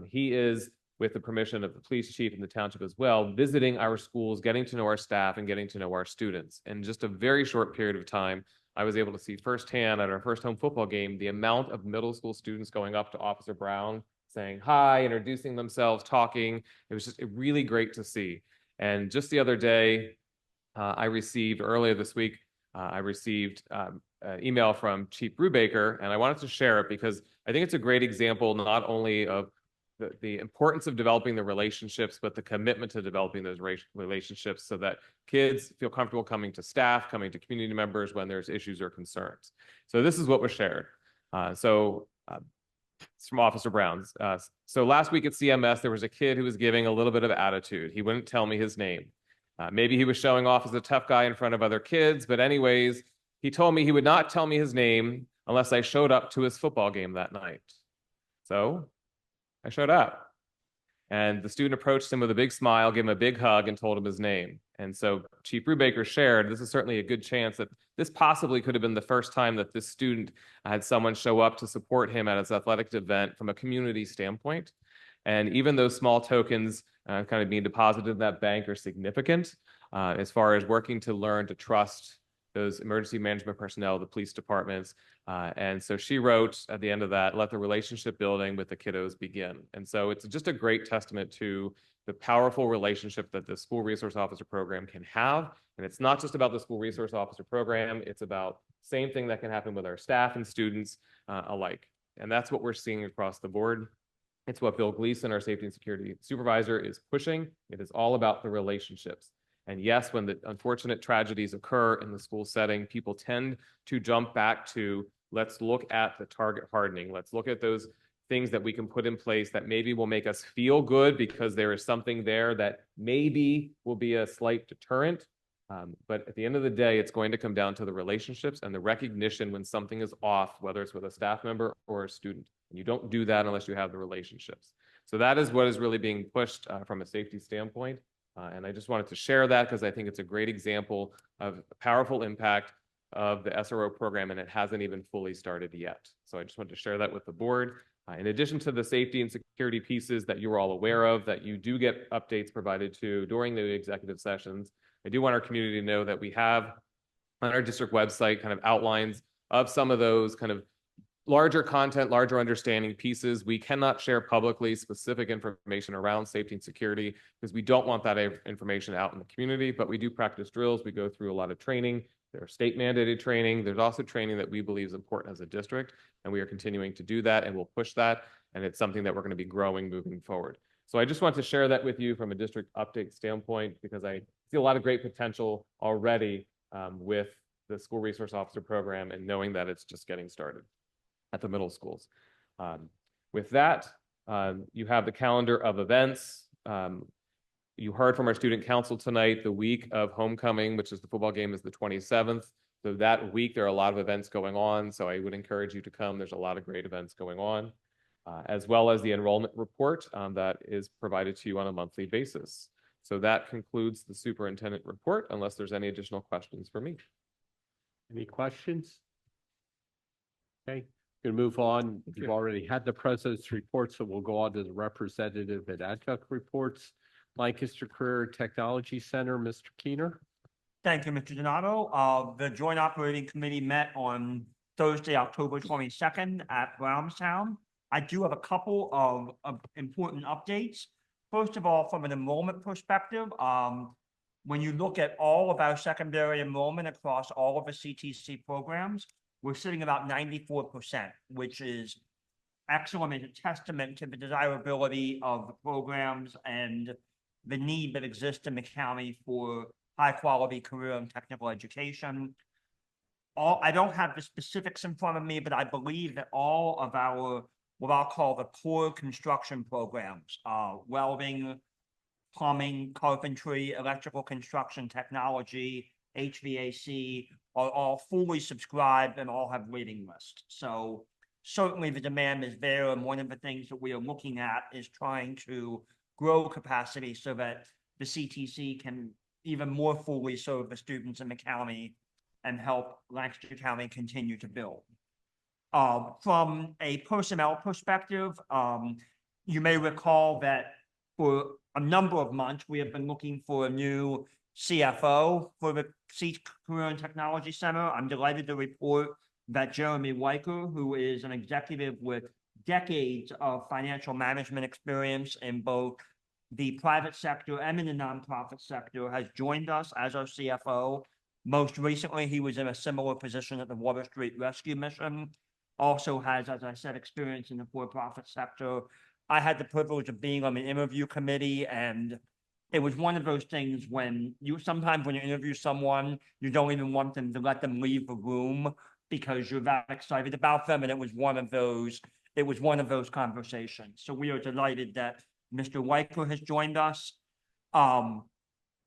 he is with the permission of the police chief and the township as well, visiting our schools, getting to know our staff and getting to know our students. In just a very short period of time, I was able to see firsthand at our first home football game, the amount of middle school students going up to Officer Brown, saying hi, introducing themselves, talking. It was just really great to see. And just the other day, earlier this week, I received an email from Chief Brubaker, and I wanted to share it because I think it's a great example not only of the importance of developing the relationships, but the commitment to developing those relationships so that kids feel comfortable coming to staff, coming to community members when there's issues or concerns. So this is what was shared. It's from Officer Brown's. So last week at CMS, there was a kid who was giving a little bit of attitude. He wouldn't tell me his name. Maybe he was showing off as a tough guy in front of other kids, but anyways, he told me he would not tell me his name unless I showed up to his football game that night. So I showed up, and the student approached him with a big smile, gave him a big hug, and told him his name. And so Chief Brubaker shared, this is certainly a good chance that this possibly could have been the first time that this student had someone show up to support him at his athletic event from a community standpoint. And even those small tokens kind of being deposited in that bank are significant as far as working to learn to trust those emergency management personnel, the police departments. And so she wrote at the end of that, let the relationship building with the kiddos begin. And so it's just a great testament to the powerful relationship that the school resource officer program can have. And it's not just about the school resource officer program, it's about same thing that can happen with our staff and students alike. And that's what we're seeing across the board. It's what Bill Gleason, our safety and security supervisor, is pushing. It is all about the relationships. And yes, when the unfortunate tragedies occur in the school setting, people tend to jump back to, let's look at the target hardening. Let's look at those things that we can put in place that maybe will make us feel good because there is something there that maybe will be a slight deterrent. But at the end of the day, it's going to come down to the relationships and the recognition when something is off, whether it's with a staff member or a student. And you don't do that unless you have the relationships. So that is what is really being pushed from a safety standpoint. And I just wanted to share that because I think it's a great example of a powerful impact of the SRO program, and it hasn't even fully started yet. So I just wanted to share that with the board. In addition to the safety and security pieces that you are all aware of, that you do get updates provided to during the executive sessions, I do want our community to know that we have on our district website kind of outlines of some of those kind of larger content, larger understanding pieces. We cannot share publicly specific information around safety and security because we don't want that information out in the community, but we do practice drills. We go through a lot of training. There's state mandated training. There's also training that we believe is important as a district, and we are continuing to do that, and we'll push that. And it's something that we're going to be growing moving forward. So I just want to share that with you from a district update standpoint, because I see a lot of great potential already with the school resource officer program and knowing that it's just getting started at the middle schools. With that, you have the calendar of events. You heard from our student council tonight, the week of homecoming, which is the football game, is the 27th. So that week, there are a lot of events going on. So I would encourage you to come. There's a lot of great events going on, as well as the enrollment report that is provided to you on a monthly basis. So that concludes the superintendent report, unless there's any additional questions for me. Any questions? Okay, gonna move on. You've already had the president's report, so we'll go on to the representative and adjunct reports. Lancaster Career Technology Center, Mr. Keener. Thank you, Mr. Donato. The Joint Operating Committee met on Thursday, October 22nd at Brownstown. I do have a couple of important updates. First of all, from an enrollment perspective, when you look at all of our secondary enrollment across all of the CTC programs, we're sitting about 94%, which is excellent and a testament to the desirability of the programs and the need that exists in the county for high-quality career and technical education. I don't have the specifics in front of me, but I believe that all of our, what I'll call the core construction programs, welding, plumbing, carpentry, electrical construction technology, HVAC, are all fully subscribed and all have waiting lists. So certainly the demand is there, and one of the things that we are looking at is trying to grow capacity so that the CTC can even more fully serve the students in the county and help Lancaster County continue to build. From a personnel perspective, you may recall that for a number of months, we have been looking for a new CFO for the Career and Technology Center. I'm delighted to report that Jeremy Weicker, who is an executive with decades of financial management experience in both the private sector and in the nonprofit sector, has joined us as our CFO. Most recently, he was in a similar position at the Water Street Rescue Mission. Also has, as I said, experience in the for-profit sector. I had the privilege of being on the interview committee, and it was one of those things when sometimes when you interview someone, you don't even want them to let them leave the room because you're that excited about them. And it was one of those conversations. So we are delighted that Mr. Weicker has joined us. The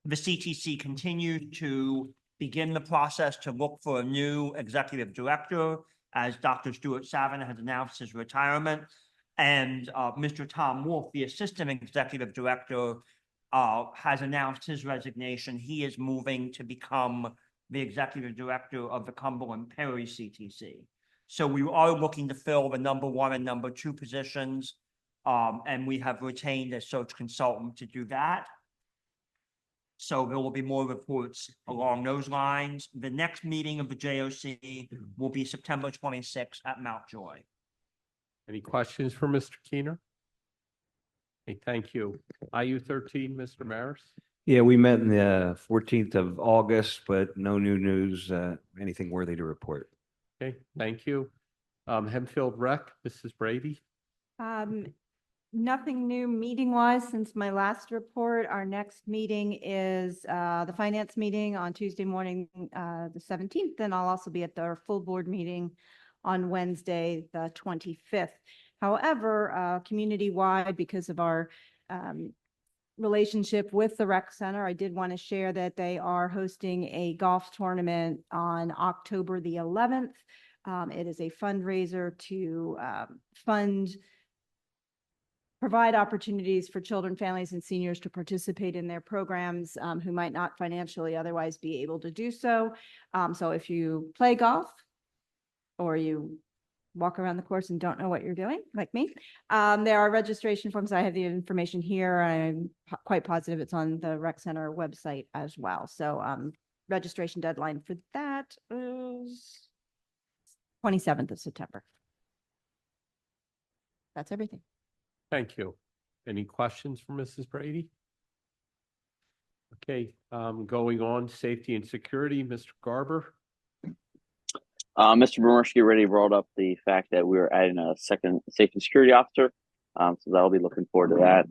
CTC continued to begin the process to look for a new executive director, as Dr. Stuart Savin has announced his retirement. And Mr. Tom Wolf, the assistant executive director, has announced his resignation. He is moving to become the executive director of the Cumberland Perry CTC. So we are looking to fill the number 1 and number 2 positions. And we have retained a search consultant to do that. So there will be more reports along those lines. The next meeting of the JOC will be September 26th at Mount Joy. Any questions for Mr. Keener? Okay, thank you. IU 13, Mr. Maris? Yeah, we met on the 14th of August, but no new news, anything worthy to report. Okay, thank you. Hempfield Rec, Mrs. Brady? Nothing new meeting wise since my last report. Our next meeting is the finance meeting on Tuesday morning, the 17th. And I'll also be at our full board meeting on Wednesday, the 25th. However, community-wide, because of our relationship with the rec center, I did want to share that they are hosting a golf tournament on October the 11th. It is a fundraiser to provide opportunities for children, families, and seniors to participate in their programs who might not financially otherwise be able to do so. So if you play golf or you walk around the course and don't know what you're doing, like me, there are registration forms. I have the information here. I'm quite positive it's on the rec center website as well. So registration deadline for that is 27th of September. That's everything. Thank you. Any questions for Mrs. Brady? Okay, going on, safety and security, Mr. Garber. Mr. Brimorski already brought up the fact that we're adding a second safety and security officer. So that'll be looking forward to that.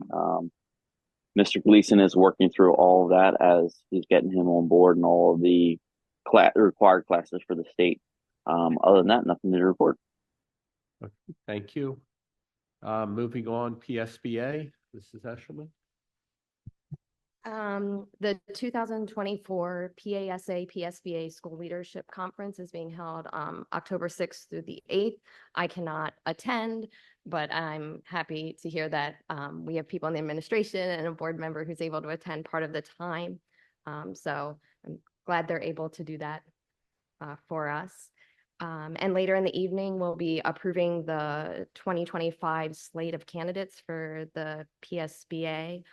Mr. Gleason is working through all of that as he's getting him on board and all of the required classes for the state. Other than that, nothing to report. Okay, thank you. Moving on, PSBA, Mrs. Eshelman. The 2024 PASA PSBA School Leadership Conference is being held October 6th through the 8th. I cannot attend, but I'm happy to hear that we have people in the administration and a board member who's able to attend part of the time. So I'm glad they're able to do that for us. And later in the evening, we'll be approving the 2025 slate of candidates for the PSBA.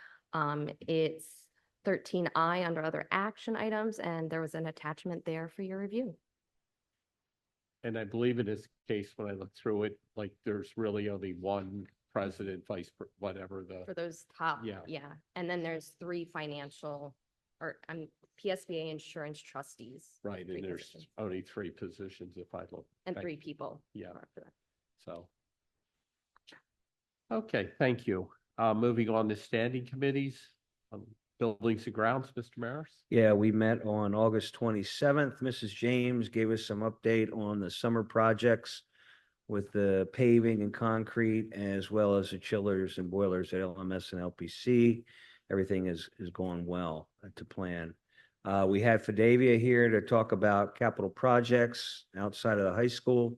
It's 13I under other action items, and there was an attachment there for your review. And I believe in this case, when I look through it, like there's really only one president, whatever the. For those top, Yeah. yeah. And then there's 3 financial or PSBA insurance trustees. Right, and there's positions. only 3 positions if I look. And Thank 3 you. people. Yeah. are for that. So. Okay, thank you. Moving on to standing committees, buildings and grounds, Mr. Maris. Yeah, we met on August 27th. Mrs. James gave us some update on the summer projects with the paving and concrete, as well as the chillers and boilers at LMS and LPC. Everything is going well to plan. We had Fadavia here to talk about capital projects outside of the high school,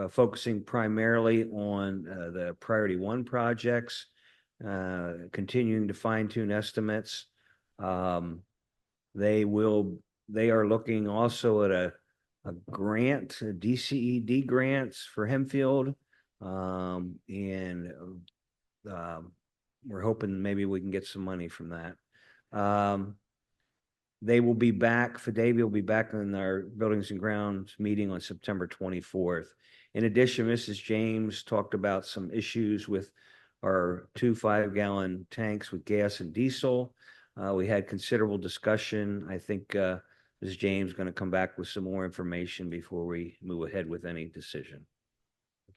focusing primarily on the Priority 1 projects, continuing to fine tune estimates. They are looking also at a grant, DCED grants for Hempfield, and we're hoping maybe we can get some money from that. They will be back, Fidavia will be back in our Buildings and Grounds meeting on September 24th. In addition, Mrs. James talked about some issues with our 2 5-gallon tanks with gas and diesel. We had considerable discussion. I think Mrs. James is going to come back with some more information before we move ahead with any decision.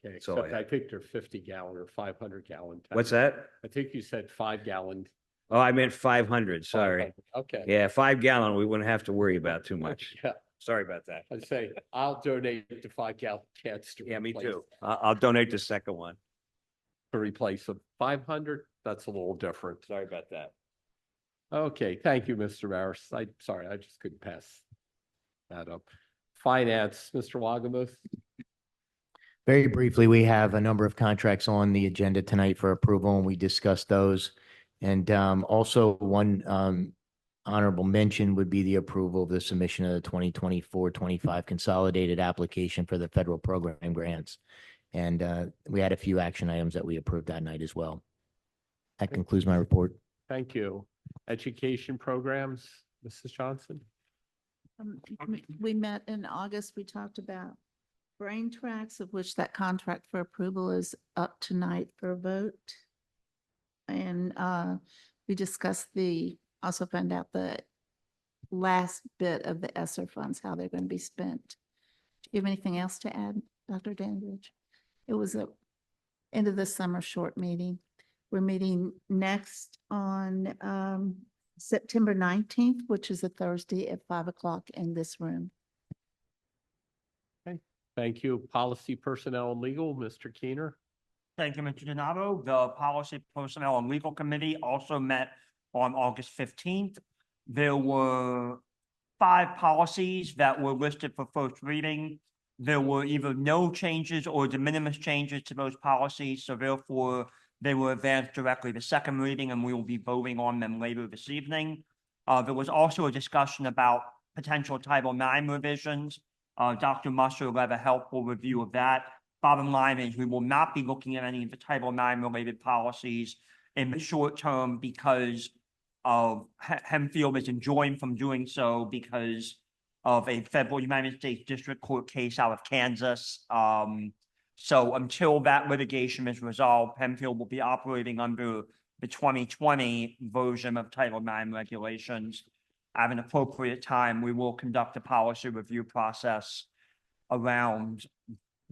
Okay, So except I think they're 50-gallon or 500-gallon. What's that? I think you said 5-gallon. Oh, I meant 500, sorry. Okay. Yeah, 5-gallon, we wouldn't have to worry about too much. Yeah, Sorry about that. I'd say I'll donate the 5-gallon cans to. Yeah, me replace- too. I'll donate the second one. To replace them. 500, that's a little different. Sorry about that. Okay, thank you, Mr. Maris. Sorry, I just couldn't pass that up. Finance, Mr. Wagamuth. Very briefly, we have a number of contracts on the agenda tonight for approval, and we discussed those. And also one honorable mention would be the approval of the submission of the 2024-25 consolidated application for the federal program grants. And we had a few action items that we approved that night as well. That concludes my report. Thank you. Education programs, Mrs. Johnson. We met in August. We talked about Brain Tracks, of which that contract for approval is up tonight for a vote. And we discussed also found out the last bit of the ESSER funds, how they're going to be spent. Do you have anything else to add, Dr. Dandridge? It was a end of the summer short meeting. We're meeting next on September 19th, which is a Thursday at 5 o'clock in this room. Okay, thank you. Policy, Personnel, and Legal, Mr. Keener. Thank you, Mr. Donato. The Policy, Personnel, and Legal Committee also met on August 15th. There were 5 policies that were listed for first reading. There were either no changes or de minimis changes to those policies, so therefore they were advanced directly to second reading, and we will be voting on them later this evening. There was also a discussion about potential Title IX revisions. Dr. Musser led a helpful review of that. Bottom line is we will not be looking at any of the Title IX related policies in the short term because of Hempfield is enjoined from doing so because of a federal United States District Court case out of Kansas. So until that litigation is resolved, Hempfield will be operating under the 2020 version of Title IX regulations. At an appropriate time, we will conduct a policy review process around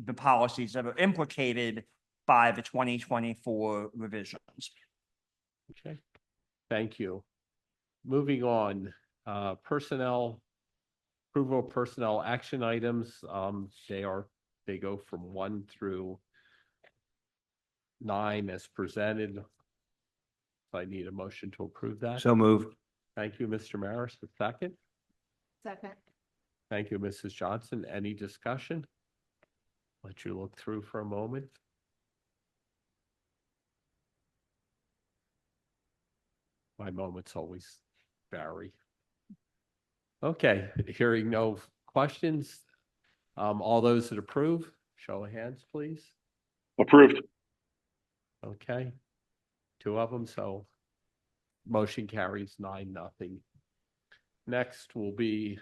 the policies that are implicated by the 2024 revisions. Okay, thank you. Moving on, personnel, approval of personnel action items. They go from 1 through 9 as presented. So I need a motion to approve that. So moved. Thank you, Mr. Maris. A second. Second. Thank you, Mrs. Johnson. Any discussion? Let you look through for a moment. My moments always vary. Okay, hearing no questions. All those that approve, show of hands, please. Approved. Okay, 2 of them, so motion carries 9-0. Next will be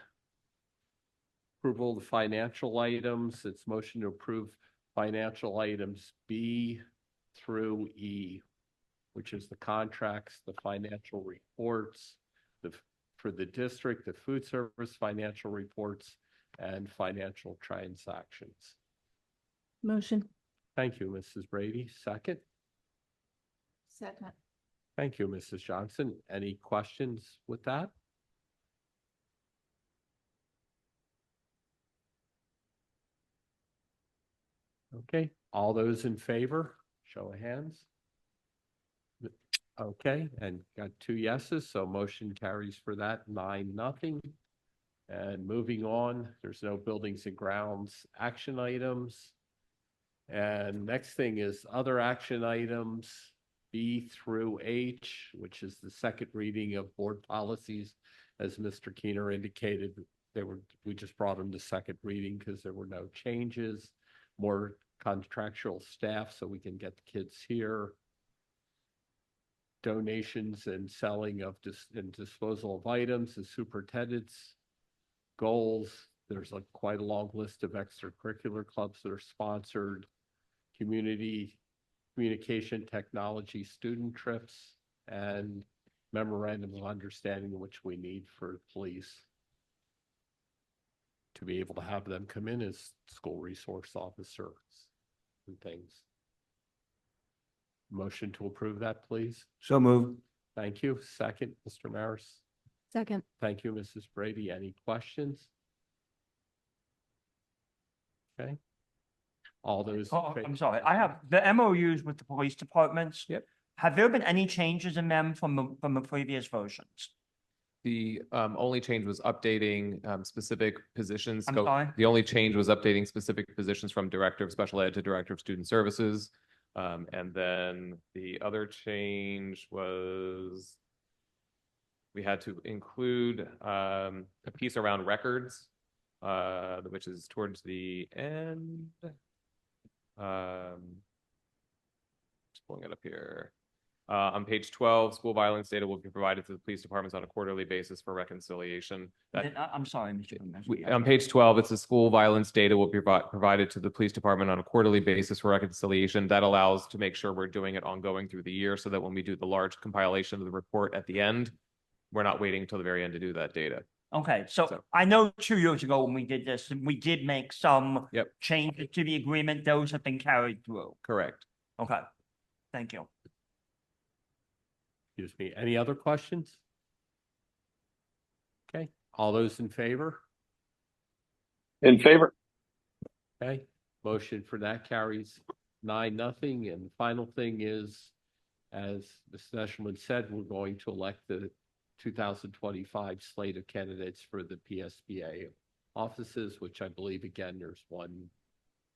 approval of the financial items. It's motion to approve financial items B through E, which is the contracts, the financial reports, for the district, the food service financial reports, and financial transactions. Motion. Thank you, Mrs. Brady. Second. Second. Thank you, Mrs. Johnson. Any questions with that? Okay, all those in favor, show of hands. Okay, and got 2 yeses, so motion carries for that 9-0. And moving on, there's no buildings and grounds action items. And next thing is other action items, B through H, which is the second reading of board policies. As Mr. Keener indicated, we just brought them to second reading because there were no changes, more contractual staff so we can get the kids here. donations and selling of and disposal of items, the superintendent's goals. There's quite a long list of extracurricular clubs that are sponsored, communication technology student trips, and memorandum of understanding which we need for police to be able to have them come in as school resource officers and things. Motion to approve that, please. So moved. Thank you. Second, Mr. Maris. Second. Thank you, Mrs. Brady. Any questions? Okay. All those. Oh, I'm sorry. I have the MOUs with the police departments. Yep. Have there been any changes in them from the previous versions? The only change was updating specific positions. I'm scope. sorry? The only change was updating specific positions from Director of Special Ed to Director of Student Services. And then the other change was we had to include a piece around records, which is towards the end. Just pulling it up here. On page 12, school violence data will be provided to the police departments on a quarterly basis for reconciliation. I'm sorry, Mr. Gomez. On page 12, it's the school violence data will be provided to the police department on a quarterly basis for reconciliation. That allows to make sure we're doing it ongoing through the year so that when we do the large compilation of the report at the end, we're not waiting until the very end to do that data. Okay, so I know 2 years ago when we did this, we did make some changes to the agreement. Those have been carried through. Correct. Okay, thank you. Excuse me. Any other questions? Okay. All those in favor? In favor. Okay. Motion for that carries 9-0. And the final thing is, as Mr. Eshelman said, we're going to elect the 2025 slate of candidates for the PSBA offices, which I believe, again, there's one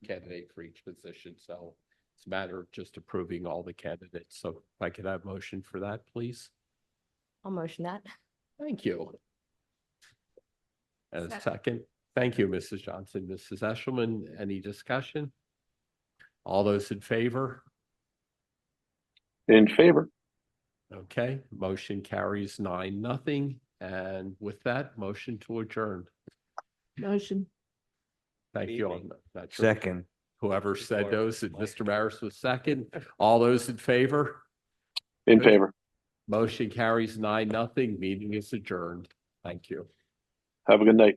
candidate for each position. So it's a matter of just approving all the candidates. So if I could have motion for that, please. I'll motion that. Thank you. And a Second. second. Thank you, Mrs. Johnson. Mrs. Eshelman, any discussion? All those in favor? In favor. Okay, motion carries 9-0. And with that, motion to adjourn. Motion. Thank you. I'm not sure Second. whoever said those, and Mr. Maris was second. All those in favor? In favor. Motion carries 9-0. Meeting is adjourned. Thank you. Have a good night.